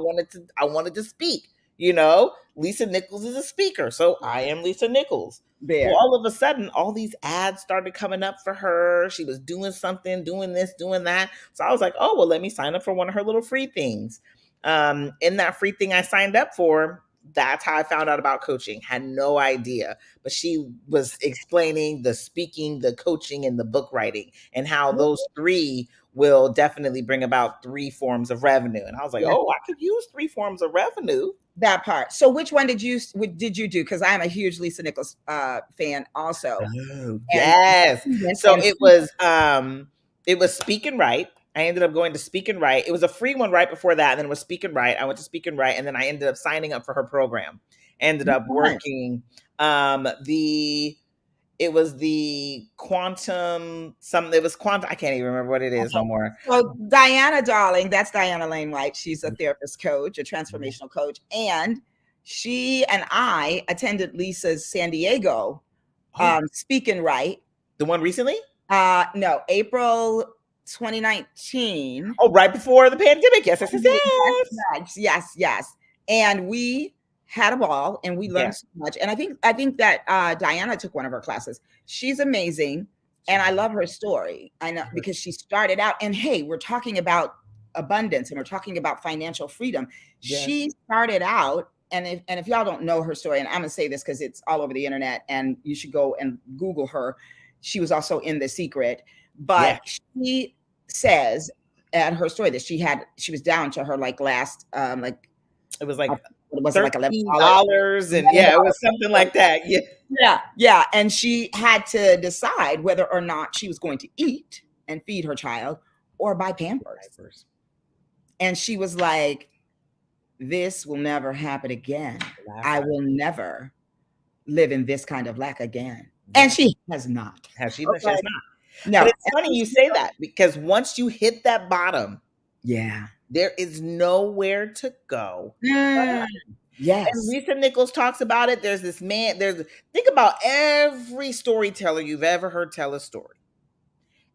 wanted to speak, you know. Lisa Nichols is a speaker, so I am Lisa Nichols. Well, There. all of a sudden, all these ads started coming up for her. She was doing something, doing this, doing that. So I was like, oh, well, let me sign up for one of her little free things. In that free thing I signed up for, that's how I found out about coaching. Had no idea. But she was explaining the speaking, the coaching, and the book writing, and how those three will definitely bring about three forms of revenue. And I was like, Yeah. oh, I could use three forms of revenue. That part. So which one did you do? Because I'm a huge Lisa Nichols fan also. Oh, And yes. So and it was Speak and Write. I ended up going to Speak and Write. It was a free one right before that, and then it was Speak and Write. I went to Speak and Write, and then I ended up signing up for her program. Ended up working the it was the quantum some it was quantum, I can't even remember what it is no more. so Diana Darling, that's Diana Lane White. She's a therapist coach, a transformational coach, and she and I attended Lisa's San Diego Oh, Speak and Write. the one recently? No, April 2019. Oh, right before the pandemic. Yes, yes, yes, Yes, yes. yes, yes, yes. And we had a ball and we Yeah. learned so much. And I think that Diana took one of her classes. She's amazing. And I love her story. I know because she started out, and hey, we're talking about abundance and we're talking about financial freedom. Yes. She started out, and if y'all don't know her story, and I'm gonna say this because it's all over the internet and you should go and Google her. She was also in The Secret, Yeah. but she says at her story that she was down to her like last like It was like what was it, like $11. $13, and yeah, it was something like that. Yeah. Yeah, yeah, and she had to decide whether or not she was going to eat and feed her child or buy Pampers. And she was like, this will never happen again. I will never live in this kind of lack again. And she has not. She has Okay. not. No. But it's funny you say that, because once you hit that bottom, Yeah. there is nowhere to go. Yes. And Lisa Nichols talks about it. There's this man, think about every storyteller you've ever heard tell a story.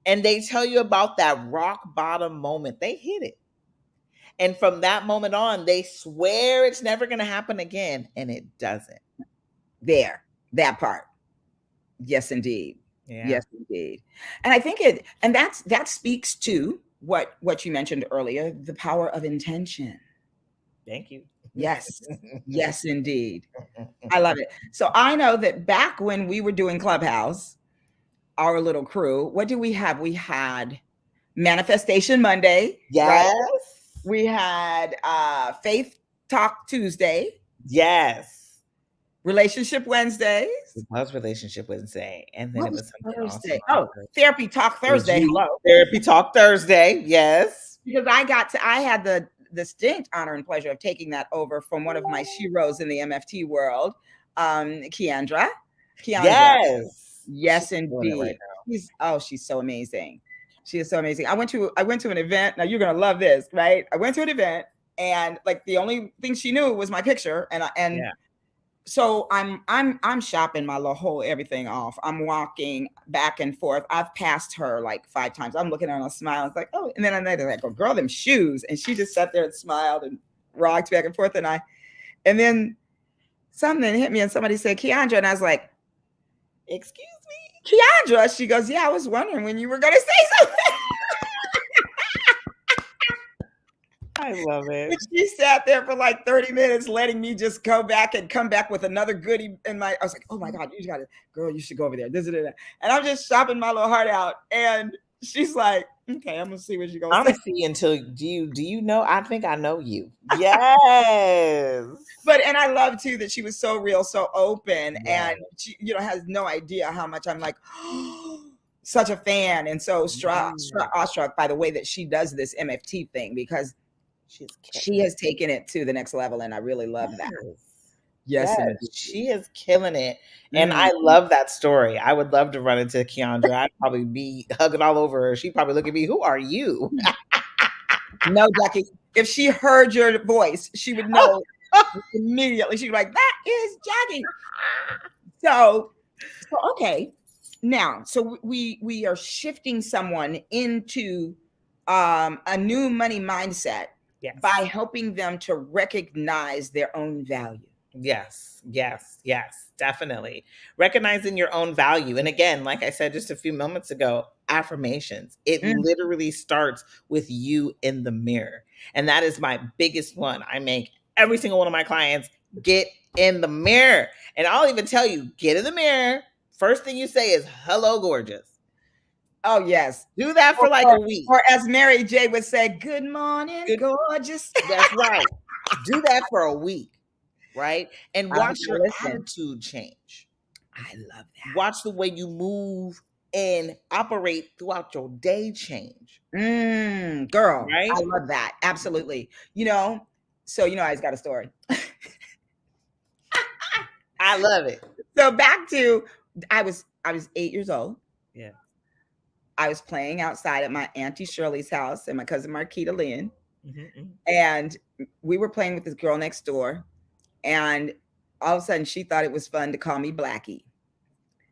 And they tell you about that rock bottom moment. They hit it. And from that moment on, they swear it's never going to happen again. And it doesn't. There, that part. Yes, indeed. Yeah. Yes, indeed. And I think that speaks to what you mentioned earlier, the power of intention. Thank you. Yes. Yes, indeed. I love it. So I know that back when we were doing Clubhouse, our little crew, what do we have? We had Manifestation Monday. Yes. Right? We had Faith Talk Tuesday. Yes. Relationship Wednesdays. It was Relationship Wednesday. And then What it was something Thursday? awesome. Oh, Therapy Talk Thursday. Hello. Therapy Talk Thursday. Yes. Because I had the distinct honor and pleasure of taking that over from one of my sheroes in the MFT world, Keandra. Yes. Yes, She's doing it indeed. right now. She's so amazing. She is so amazing. I went to an event. Now you're gonna love this, right? I went to an event, and like the only thing she knew was my picture, and Yeah. so I'm shopping my whole everything off. I'm walking back and forth. I've passed her like 5 times. I'm looking at her and I'm smiling. It's like, oh, and then I'm like, oh, girl, them shoes. And she just sat there and smiled and rocked back and forth. And then something hit me and somebody said, Keandra. And I was like, excuse me, Keandra. She goes, yeah, I was wondering when you were going to say something. I love it. And she sat there for like 30 minutes, letting me just go back and come back with another goodie in my. I was like, oh my God, you got it, girl, you should go over there. This and that. And I'm just shopping my little heart out. And she's like, okay, I'm gonna see what you're gonna I'm gonna see until do you know? I think I know you. Yes. And I love too that she was so real, so open, and she, has no idea how much I'm like, oh, such a fan and so Yeah. awestruck by the way that she does this MFT thing because She's she has taken it to the next level, and I really love that. yes. Yes, Yes, indeed. she is killing it. And Mm. I love that story. I would love to run into Keandra. I'd probably be hugging all over her. She'd probably look at me, who are you? No, Jackie, if she heard your voice, she would know immediately. She'd be like, "That is Jackie." So, okay. Now, so we are shifting someone into a new money mindset Yes. by helping them to recognize their own value. Yes, yes, yes, definitely. Recognizing your own value. And again, like I said just a few moments ago, affirmations. It Mm. literally starts with you in the mirror. And that is my biggest one. I make every single one of my clients get in the mirror. And I'll even tell you, get in the mirror. First thing you say is, hello, gorgeous. Oh yes. Do that for Or, like or, a week. or as Mary J would say, "Good morning, Good. gorgeous." That's right. Do that for a week, right? And I'm watch gonna your listen. attitude change. I love that. Watch the way you move and operate throughout your day change, Girl, I right? love that. Absolutely. So I just got a story. I love it. So back to I was 8 years old. Yeah. I was playing outside at my Auntie Shirley's house and my cousin Marquita Lynn. Mm-hmm. And we were playing with this girl next door. And all of a sudden she thought it was fun to call me Blackie.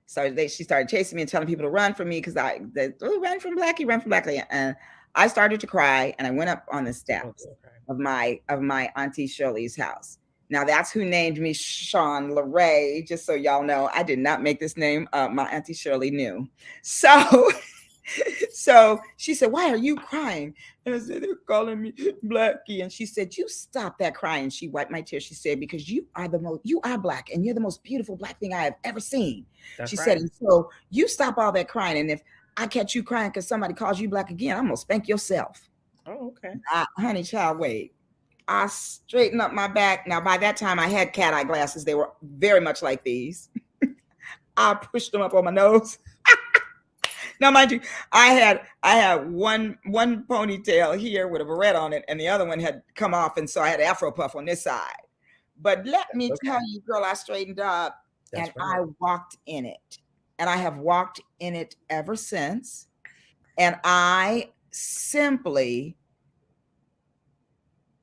So she started chasing me and telling people to run from me because run from Blackie, run from Blackie. And I started to cry and I went up on the steps Okay. of my Auntie Shirley's house. Now that's who named me Sean LeRae. Just so y'all know, I did not make this name up. My Auntie Shirley knew. So so she said, "Why are you crying?" And I said, "They're calling me Blackie." And she said, "You stop that crying." She wiped my tears. She said, "Because you are black and you're the most beautiful black thing I have ever seen." That's She said, right. "And so you stop all that crying. And if I catch you crying because somebody calls you black again, I'm gonna spank yourself." Oh, okay. Honey child, wait. I straightened up my back. Now, by that time, I had cat eye glasses. They were very much like these. I pushed them up on my nose. Now, mind you, I had one ponytail here with a barrette on it, and the other one had come off, and so I had Afro puff on this side. But let me tell Okay. you, girl, I straightened up and That's right. I walked in it, and I have walked in it ever since. And I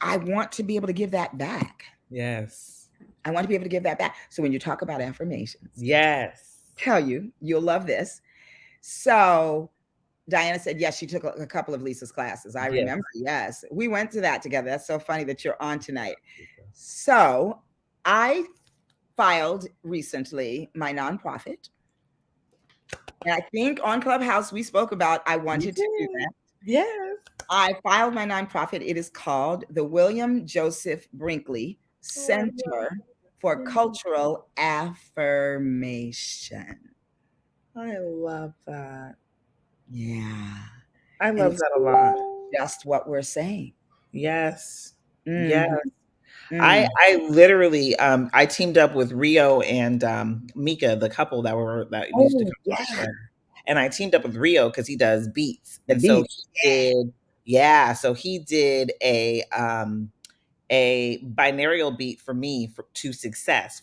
want to be able to give that back. Yes. I want to be able to give that back. So when you talk about affirmations, Yes. tell you'll love this. So Diana said, yes, she took a couple of Lisa's classes. I Yes. remember. Yes. We went to that together. That's so funny that you're on tonight. So I filed recently my nonprofit. And I think on Clubhouse we spoke about I wanted to do that. Yes. I filed my nonprofit. It is called the William Joseph Brinkley Oh, I Center for Cultural Affirmation. love that. Yeah. I And love it's that a lot. just what we're saying. Yes. Yes. Mhm. I literally I teamed up with Rio and Mika, the couple that used to Oh, come to our yeah. show. And I teamed up with Rio because he does beats. The And so beats. he did, yeah, so he did a binaural beat for me for success.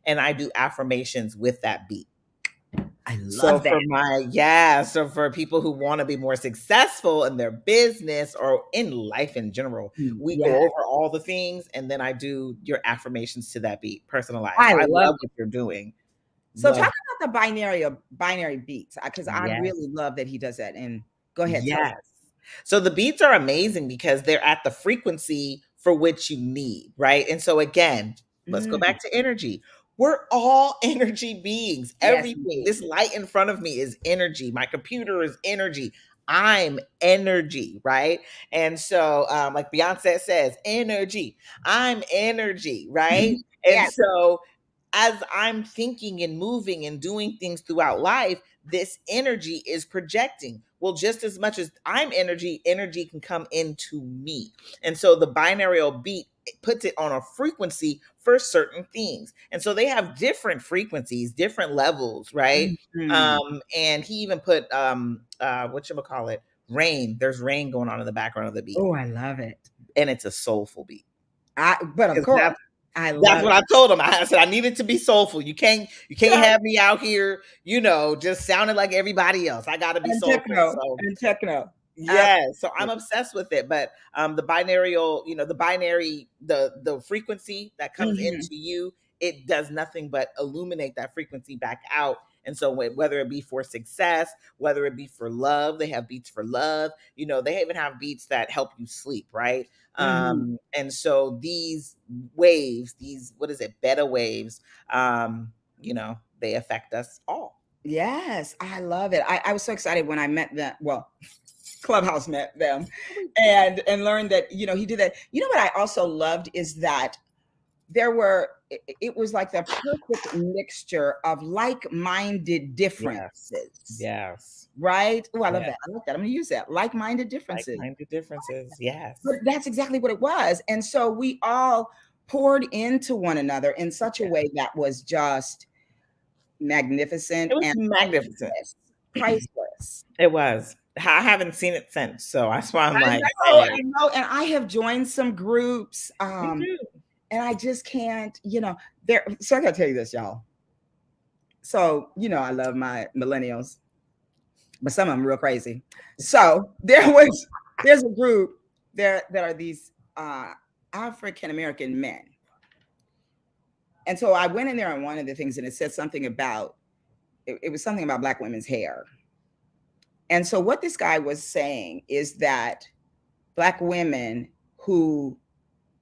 And I do affirmations with that beat. I So love that. for so for people who want to be more successful in their business or in life in general, we Yeah. go over all the things and then I do your affirmations to that beat, personalized. I So I love love it. what you're doing. So Love. talk about the binary beats because I Yes. really love that he does that. And go ahead, tell us. Yes. So the beats are amazing because they're at the frequency for which you need, right? And so again, let's go Mm, back to energy. We're all energy beings. yes, Everything. indeed. This light in front of me is energy. My computer is energy. I'm energy, right? And so, like Beyonce says, energy. I'm energy, right? And Yes. so, as I'm thinking and moving and doing things throughout life, this energy is projecting. Well, just as much as I'm energy, energy can come into me. And so the binaural beat, it puts it on a frequency for certain things. And so they have different frequencies, different levels, right? Mhm. And he even put what you call it, rain. There's rain going on in the background of the beat, Oh, I love it. and it's a soulful beat. But of 'Cause course, I that's love what I told him. I said I needed to be soulful. You can't it. have me out here, just sounding like everybody else. I got to be And soulful. techno, So and techno. yeah, so I'm Absolutely. obsessed with it. But the binary, the frequency that comes Mhm, into you, it does nothing but illuminate that frequency back out. And so whether it be for success, whether it be for love, they have beats for love. They even have beats that help you sleep, right? mhm. And so these waves, these, what is it, beta waves, they affect us all. Yes, I love it. I was so excited when I met them. Well, Clubhouse met them, and learned that he did that. You know what I also loved is that it was like the perfect mixture of like-minded Yes. differences, Yes. right? Oh, I love Yeah. that. I like that. I'm gonna use that. Like-minded differences. Like-minded differences. But Yes. that's exactly what it was. And so we all poured into one another in such a Yeah. way that was just magnificent It was and magnificent. priceless. Priceless. It was. I haven't seen it since, so that's why I'm I like, know, hey, I know, and I have joined some groups, me too. and I just can't, there so I gotta tell you this, y'all. So, I love my millennials, but some of them real crazy. So there's a group there that are these African American men. And so I went in there on one of the things and it said something about it was something about black women's hair. And so what this guy was saying is that black women who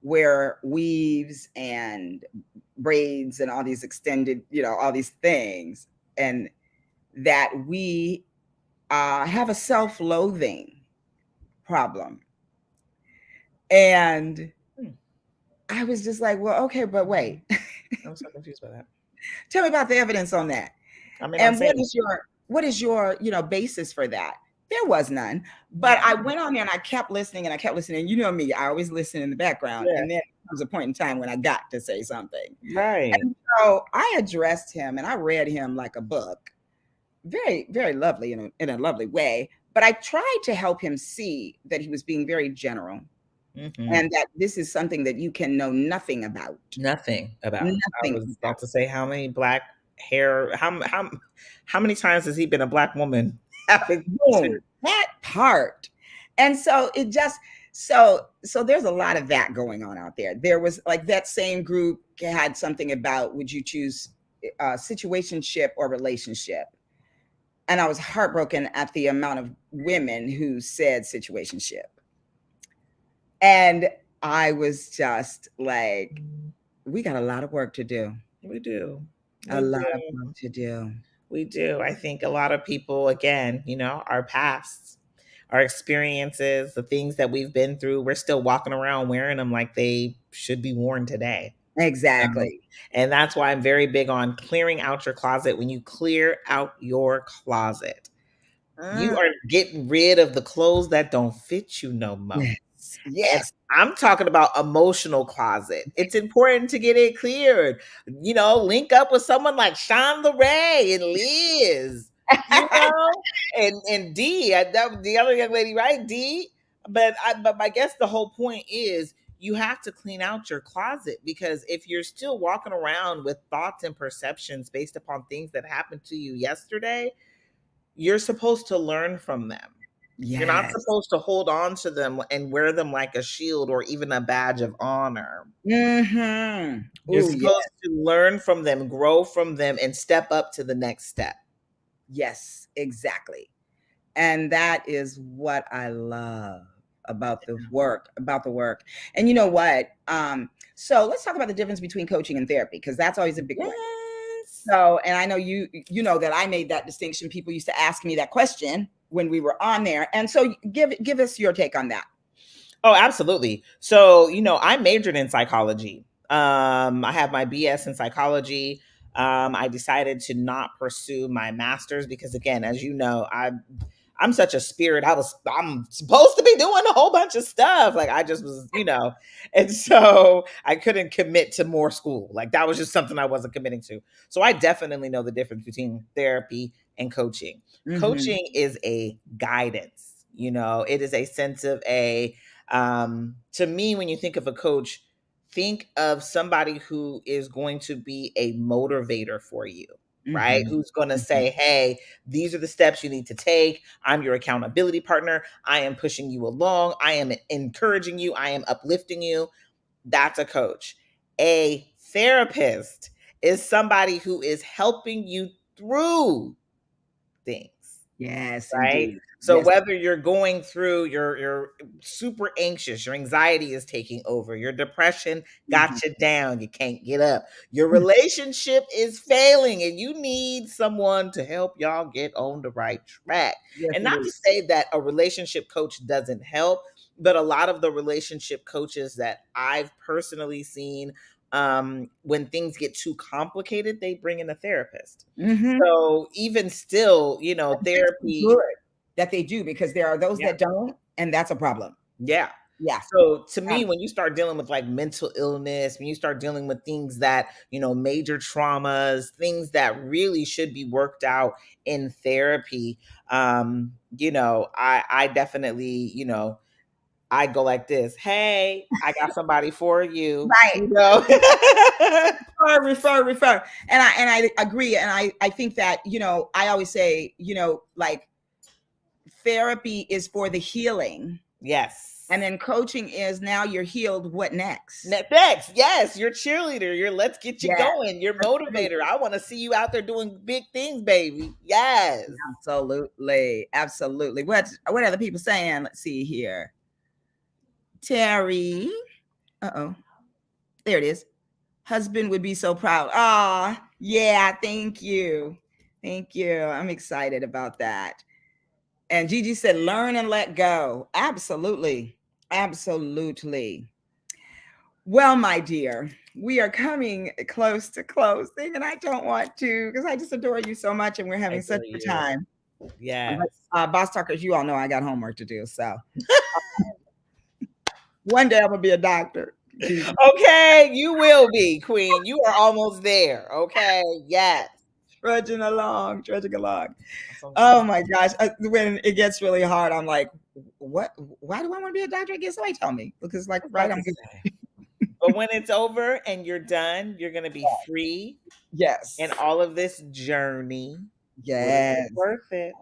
wear weaves and braids and all these extended, all these things, and that we have a self-loathing problem. And Hmm. I was just like, well, okay, but wait, I'm so confused by that. tell me about the evidence on that. I mean, I'm And saying, what is your, basis for that? There was none. But yeah, I went on there and I kept listening and I kept listening. You know me, I always listen in the background. yeah, And then there comes a point in time when I got to say something. right. And so I addressed him and I read him like a book. Very, very lovely in a lovely way. But I tried to help him see that he was being very general Hmm. and that this is something that you can know nothing about. Nothing about. I Nothing was about about. to say how many black hair, how many times has he been a black woman? Having to, Boom, that part. And so it just so there's a lot of that going on out there. There was like that same group had something about would you choose situationship or relationship? And I was heartbroken at the amount of women who said situationship. And I was just like, we got a lot of work to do. we do, A we lot of work do. to do. We do. I think a lot of people, again, our past, our experiences, the things that we've been through, we're still walking around wearing them like they should be worn today. Um, Exactly. and that's why I'm very big on clearing out your closet. When you clear out your closet, you Mm, are getting rid of the clothes that don't fit you no more. yes. And Yes. I'm talking about emotional closet. It's important to get it cleared. Link up with someone like Sean Ray and Liz, and D. The other young lady, right? D. But I guess the whole point is you have to clean out your closet, because if you're still walking around with thoughts and perceptions based upon things that happened to you yesterday, you're supposed to learn from them. You're not Yes. supposed to hold on to them and wear them like a shield or even a badge of honor. Mhm. You're Oh, yeah. supposed to learn from them, grow from them, and step up to the next step. Yes, exactly. And that is what I love about the work. And you know what? So let's talk about the difference between coaching and therapy, because that's always a big one. Yes. So, and I know you know that I made that distinction. People used to ask me that question when we were on there. And so give us your take on that. Oh, absolutely. So, I majored in psychology. I have my BS in psychology. I decided to not pursue my master's because, again, as you know, I'm such a spirit. I'm supposed to be doing a whole bunch of stuff. Like I just was, and so I couldn't commit to more school. Like that was just something I wasn't committing to. So I definitely know the difference between therapy and coaching. Mm-hmm. Coaching is a guidance, it is a sense of to me, when you think of a coach, think of somebody who is going to be a motivator for you, right? Mm-hmm. Who's going to Mm-hmm. say, hey, these are the steps you need to take. I'm your accountability partner. I am pushing you along. I am encouraging you. I am uplifting you. That's a coach. A therapist is somebody who is helping you through things, Yes, right? indeed. So Yes. whether you're going through you're super anxious, your anxiety is taking over, your depression Mhm. got you down, you can't get up, your relationship is failing and you need someone to help y'all get on the right track. Yes, And not indeed. to say that a relationship coach doesn't help, but a lot of the relationship coaches that I've personally seen, when things get too complicated, they bring in a therapist. Mm-hmm. So even still, It's therapy. good that they do because there are those Yeah. that don't, and that's a problem. Yeah. Yeah. So to me, Um, when you start dealing with like mental illness, when you start dealing with things that, major traumas, things that really should be worked out in therapy, I definitely, I go like this. Hey, I got somebody for you, right. Refer. And I agree. And I think that, I always say, like therapy is for the healing. And Yes. then coaching is now you're healed. What next? Next, yes, your cheerleader, your let's get you Yeah, going, your motivator. I want to see you out there doing big things, baby. Yes. absolutely. Absolutely. What are the people saying? Let's see here. Terry. Uh-oh. There it is. Husband would be so proud. Ah, yeah, thank you. Thank you. I'm excited about that. And Gigi said, learn and let go. Absolutely. Absolutely. Well, my dear, we are coming close to closing, and I don't want to because I just adore you so much and we're having such Adore a good you. time. Yes. But boss talkers, you all know I got homework to do. So one day I'm gonna be a doctor, Gigi. Okay, you will be, Queen. You are almost there. Okay. Yes. Trudging along, trudging along. That's what I'm Oh saying. my gosh. When it gets really hard, I'm like, what? Why do I want to be a doctor again? Somebody tell me. Because, I like, was right, about to I'm good. say. But when it's over and you're done, you're gonna be free, and Yes. all of this journey would have been Yes. worth it.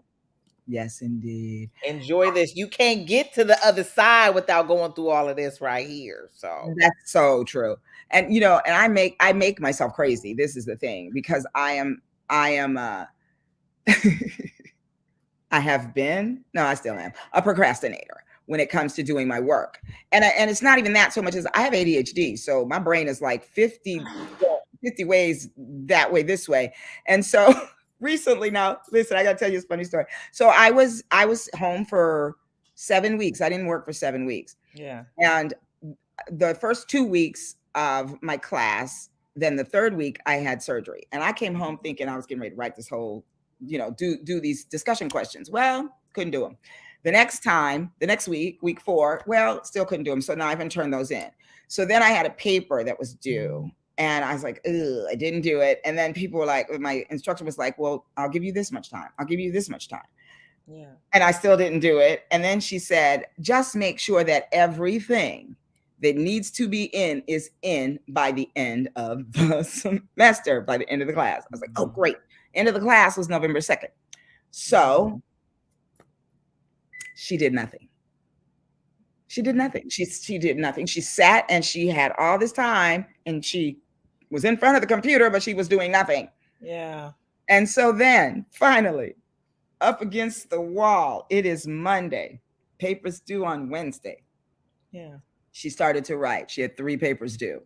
Yes, indeed. Enjoy this. You can't get to the other side without going through all of this right here. So That's so true. And and I make myself crazy. This is the thing because I am I have been, no, I still am a procrastinator when it comes to doing my work. And it's not even that so much as I have ADHD. So my brain is like 50 ways that way, this way. And so recently now, listen, I got to tell you this funny story. So I was home for 7 weeks. I didn't work for 7 weeks. yeah. And the first 2 weeks of my class, then the third week I had surgery. And I came home thinking I was getting ready to write this whole, do these discussion questions. Well, couldn't do them. The next week, week 4, well, still couldn't do them. So now I haven't turned those in. So then I had a paper that was due. And I was like, ugh, I didn't do it. And then people were like, my instructor was like, well, I'll give you this much time. I'll give you this much time. Yeah. And I still didn't do it. And then she said, just make sure that everything that needs to be in is in by the end of the semester, by the end of the class. I was like, oh, great. End of the class was November 2nd. So she did nothing. She did nothing. She did nothing. She sat and she had all this time and she was in front of the computer, but she was doing nothing. Yeah. And so then finally, up against the wall, it is Monday. Papers due on Wednesday. Yeah. She started to write. She had 3 papers due.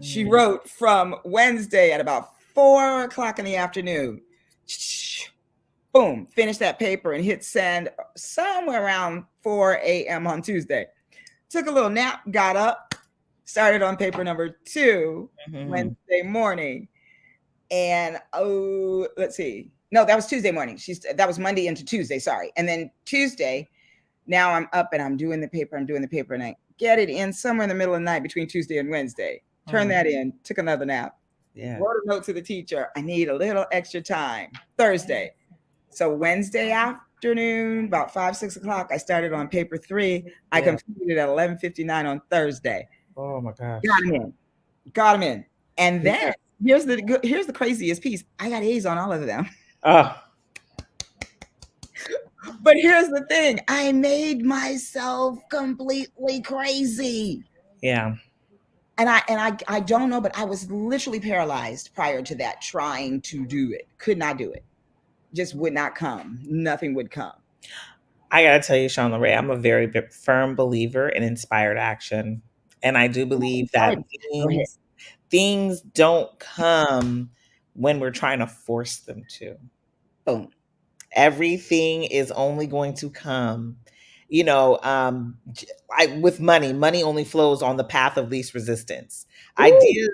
She Mhm. wrote from Wednesday at about 4 o'clock in the afternoon. Boom, finished that paper and hit send somewhere around 4 a.m. on Tuesday. Took a little nap, got up, started on paper number 2 Mhm. Wednesday morning. And let's see. No, that was Tuesday morning. That was Monday into Tuesday, sorry. And then Tuesday, now I'm up and I'm doing the paper. I'm doing the paper and I get it in somewhere in the middle of the night between Tuesday and Wednesday. Turn Oh, that in, took another nap, yeah. wrote a note to the teacher. I need a little extra time. Thursday. So Wednesday afternoon, about 5, 6 o'clock, I started on paper 3. I Yeah. completed at 11:59 on Thursday. Oh my Got gosh. him in. Got him in. And then Yeah. here's the craziest piece. I got A's on all of them. Oh, But here's the thing. I made myself completely crazy. yeah. And I don't know, but I was literally paralyzed prior to that trying to do it. Could not do it. Just would not come. Nothing would come. I gotta tell you, Sean Ray, I'm a very firm believer in inspired action, and I do believe that Go ahead. things don't come when we're trying to force them to. Boom. Everything is only going to come, with money only flows on the path of least resistance. Ooh. Ideas,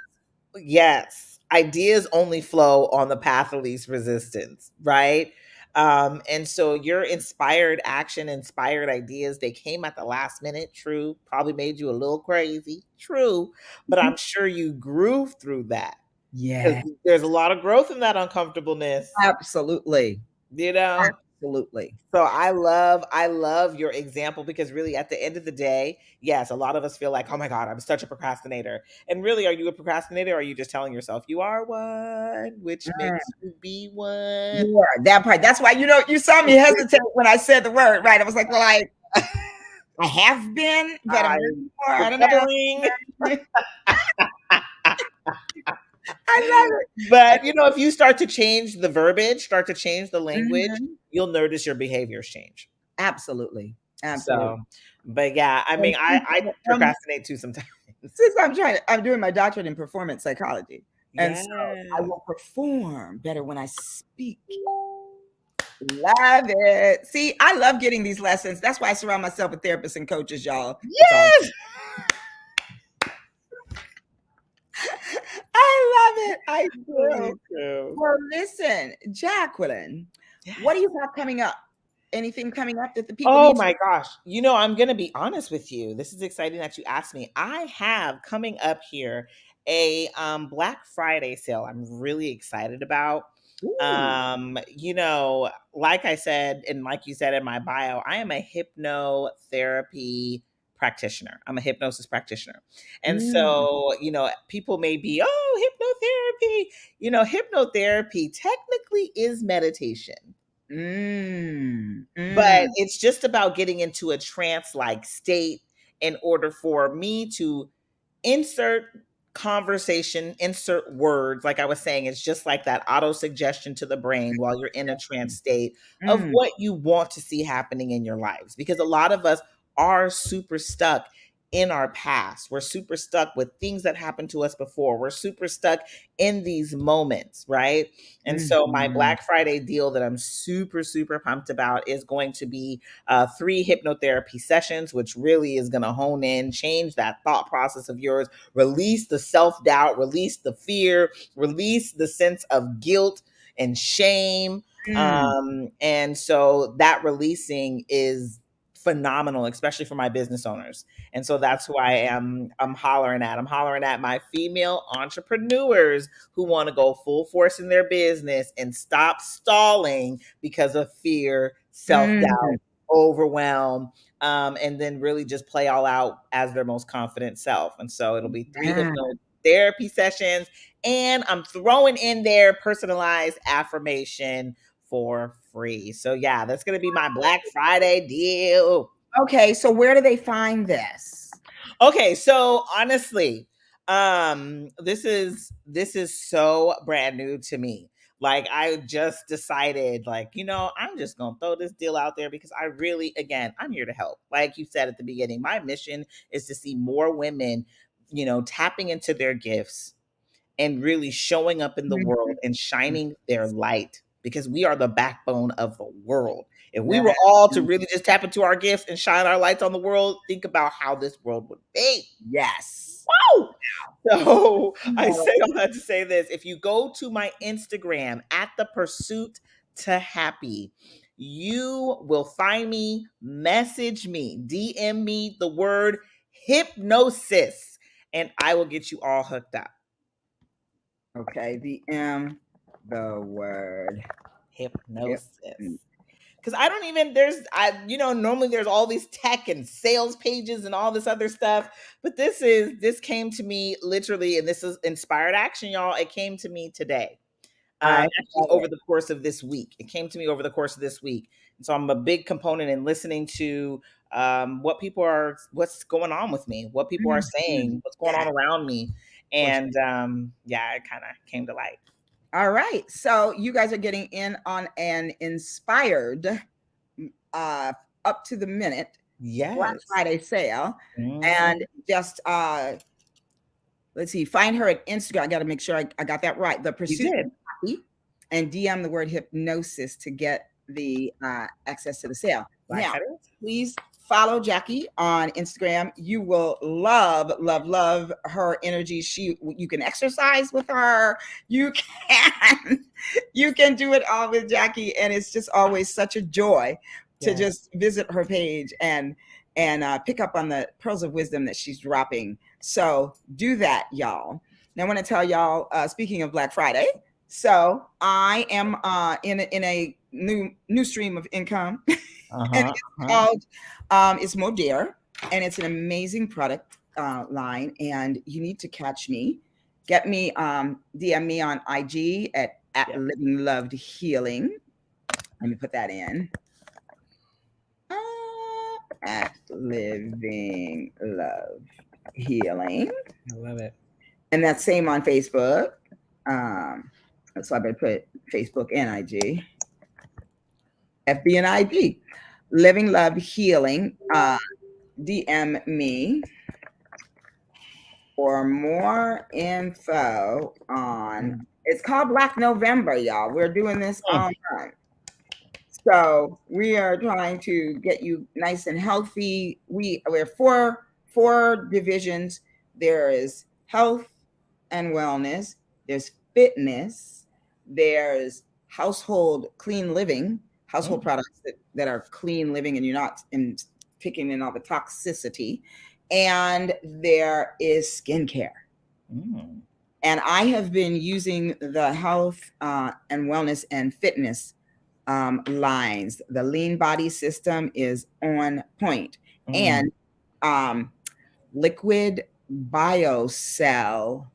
yes, ideas only flow on the path of least resistance, right? And so your inspired action, inspired ideas, they came at the last minute, true, probably made you a little crazy, true, but I'm sure you grew through that because Yeah. there's a lot of growth in that uncomfortableness, Absolutely. you know? Absolutely. So I love your example because really at the end of the day, yes, a lot of us feel like, "Oh my god, I'm such a procrastinator." And really, are you a procrastinator or are you just telling yourself you are one, which makes you be one? Yeah, that part. That's why you saw me hesitate when I said the word, right? I was like, well, I have been, but I'm not I'm sure. I don't recovering. know. I love it. But, if you start to change the verbiage, start to change the language, Mhm. you'll notice your behaviors change. Absolutely. Absolutely. So, but yeah, I And mean, I procrastinate too sometimes. since I'm doing my doctorate in performance psychology. And so I Yes. will perform better when I speak. Love it. See, I love getting these lessons. That's why I surround myself with therapists and coaches, y'all. It's all Yes. I love it. I Me do. too. Well, listen, Jacqueline, what do you have coming up? Anything coming up that the people Oh need to my gosh. I'm going to be honest with you. This is exciting that you asked me. I have coming up here a Black Friday sale I'm really excited about. Ooh. Like I said and like you said in my bio, I am a hypnotherapy practitioner. I'm a hypnosis practitioner. And Mm, so, people may be, "Oh, hypnotherapy." Hypnotherapy technically is meditation, but mm. it's just about getting into a trance like state in order for me to insert conversation, insert words. Like I was saying, it's just like that auto suggestion to the brain while you're in a trance state of Mm, what you want to see happening in your lives. Because a lot of us are super stuck in our past. We're super stuck with things that happened to us before. We're super stuck in these moments, right? And so my mhm, Black Friday deal that I'm super, super pumped about is going to be 3 hypnotherapy sessions, which really is going to hone in, change that thought process of yours, release the self doubt, release the fear, release the sense of guilt and shame. mm. And so that releasing is phenomenal, especially for my business owners. And so that's who I'm hollering at. I'm hollering at my female entrepreneurs who want to go full force in their business and stop stalling because of fear, Mm, self-doubt, overwhelm, and then really just play all out as their most confident self. And so it'll be 3 yeah. hypnotherapy sessions, and I'm throwing in their personalized affirmation for free. So yeah, that's gonna be my Black Friday deal. Okay, so where do they find this? Okay, so honestly, this is so brand new to me. Like I just decided, like, I'm just gonna throw this deal out there because I really, again, I'm here to help. Like you said at the beginning, my mission is to see more women, tapping into their gifts and really showing up in the world Mhm. and shining their light because we are the backbone of the world. If we Yeah. were all to really just tap into our gifts and shine our lights on the world, think about how this world would be. Yes. Woo! So I No. say all that to say this. If you go to my Instagram at the pursuit to happy. You will find me, message me, DM me the word hypnosis, and I will get you all hooked up. Okay, the word Hypnosis. hypnosis. Because I don't even normally there's all these tech and sales pages and all this other stuff, but this came to me literally, and this is inspired action, y'all. It came to me today. I Actually, love over it. the course of this week, it came to me over the course of this week, and so I'm a big component in listening to what's going on with me, what people are Mhm. saying, what's going Yeah, on around me, for sure. and yeah, it kind of came to light. All right. So you guys are getting in on an inspired, uh, up to the minute Black Yes. Friday sale. And Mhm. just let's see, find her at Instagram. I got to make sure I got that right. The You Pursuit of did. Happy, and DM the word hypnosis to get the access to the sale. Black Now, Friday. please follow Jackie on Instagram. You will love, love, love her energy. You can exercise with her. You can, you can do it all with Jackie, and it's just always such a joy to Yeah. just visit her page and pick up on the pearls of wisdom that she's dropping. So do that, y'all. Now I want to tell y'all, speaking of Black Friday, so I am in a new stream of income, and Uh-huh. it's Uh-huh. called it's Modere, and it's an amazing product line. And you need to catch me, get me, DM me on IG at Yeah. Living Loved Healing. Let me put that in. At Living Love Healing. I love it. And that's same on Facebook. Um, so I better put Facebook and IG, FB and IG. Living Love Healing. DM me for more info on. Mm. It's called Black November, y'all. We're doing this Mm. online. So we are trying to get you nice and healthy. We're four divisions. There is health and wellness. There's fitness. There's household clean living, household Mm. products that are clean living, and you're not picking in all the toxicity. And there is skincare. Mm. And I have been using the health and wellness and fitness lines. The lean body system is on point. Mm. And liquid biocell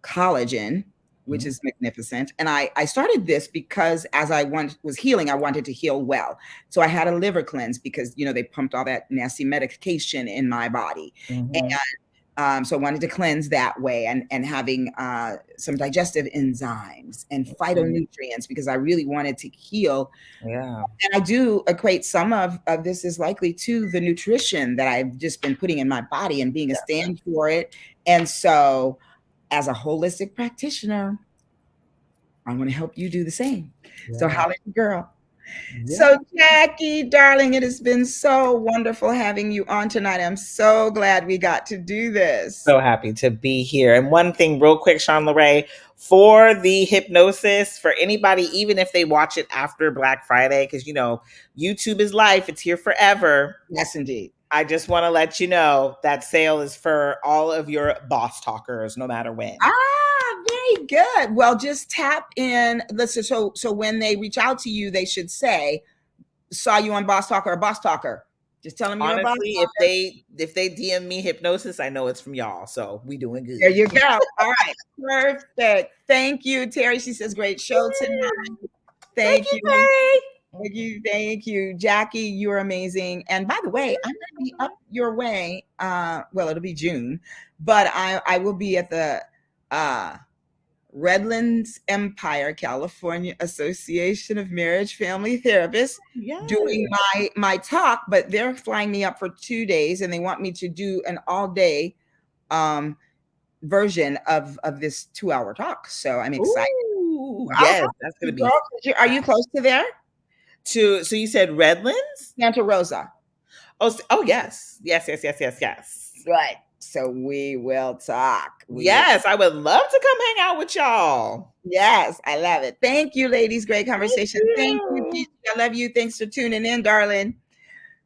collagen, which Mm. is magnificent. And I started this because as was healing, I wanted to heal well. So I had a liver cleanse because, they pumped all that nasty medication in my body. Mhm. So I wanted to cleanse that way, and having some digestive enzymes and Mm. phytonutrients because I really wanted to heal. Yeah. And I do equate some of this is likely to the nutrition that I've just been putting in my body and being a Yeah. stand for it. And so as a holistic practitioner, I want to help you do the same. So Yeah. holla at your girl. Yeah. So, Jackie, darling, it has been so wonderful having you on tonight. I'm so glad we got to do this. So happy to be here. And one thing, real quick, Sean Lorray, for the hypnosis, for anybody, even if they watch it after Black Friday, because YouTube is life, it's here forever. Yes, indeed. I just want to let you know that sale is for all of your boss talkers, no matter when. Very good. Well, just tap in. Listen, so when they reach out to you, they should say, "Saw you on Boss Talker or Boss Talker." Just tell them you're a boss Honestly, talker. if they DM me hypnosis, I know it's from y'all. So we doing There good. you go. All right, perfect. Thank you, Terry. She says, "Great show tonight." Thank Thank you, you. Terry. Thank you, Jackie. You're amazing. And by the way, I'm going to be up your way. Well, it'll be June, but I will be at the uh, Redlands Empire, California Association of Marriage Family Therapists doing Yes. my talk. But they're flying me up for 2 days, and they want me to do an all day um, version of this 2 hour talk. So I'm excited. Ooh, I'll yes, talk that's to gonna you, be girl. Are you close to there? so you said Redlands? Santa Rosa. Oh, yes. Yes, yes, yes, yes, yes. Right. So we will talk. We will. Yes, I would love to come hang out with y'all. Yes, I love it. Thank you, ladies. Great Thank conversation. Thank you, you. Gigi. I love you. Thanks for tuning in, darling.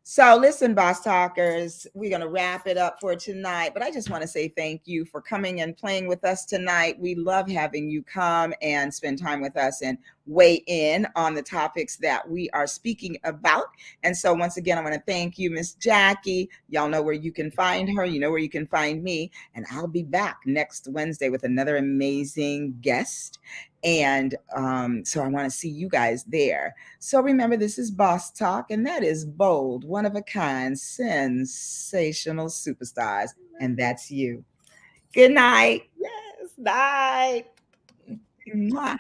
So, listen, Boss Talkers, we're going to wrap it up for tonight. But I just want to say thank you for coming and playing with us tonight. We love having you come and spend time with us and weigh in on the topics that we are speaking about. And so, once again, I want to thank you, Miss Jackie. Y'all know where you can find her. You know where you can find me. And I'll be back next Wednesday with another amazing guest. And so I want to see you guys there. So remember, this is Boss Talk, and that is bold, one of a kind, sensational superstars. And that's you. Good night. Yes, night. Mwah.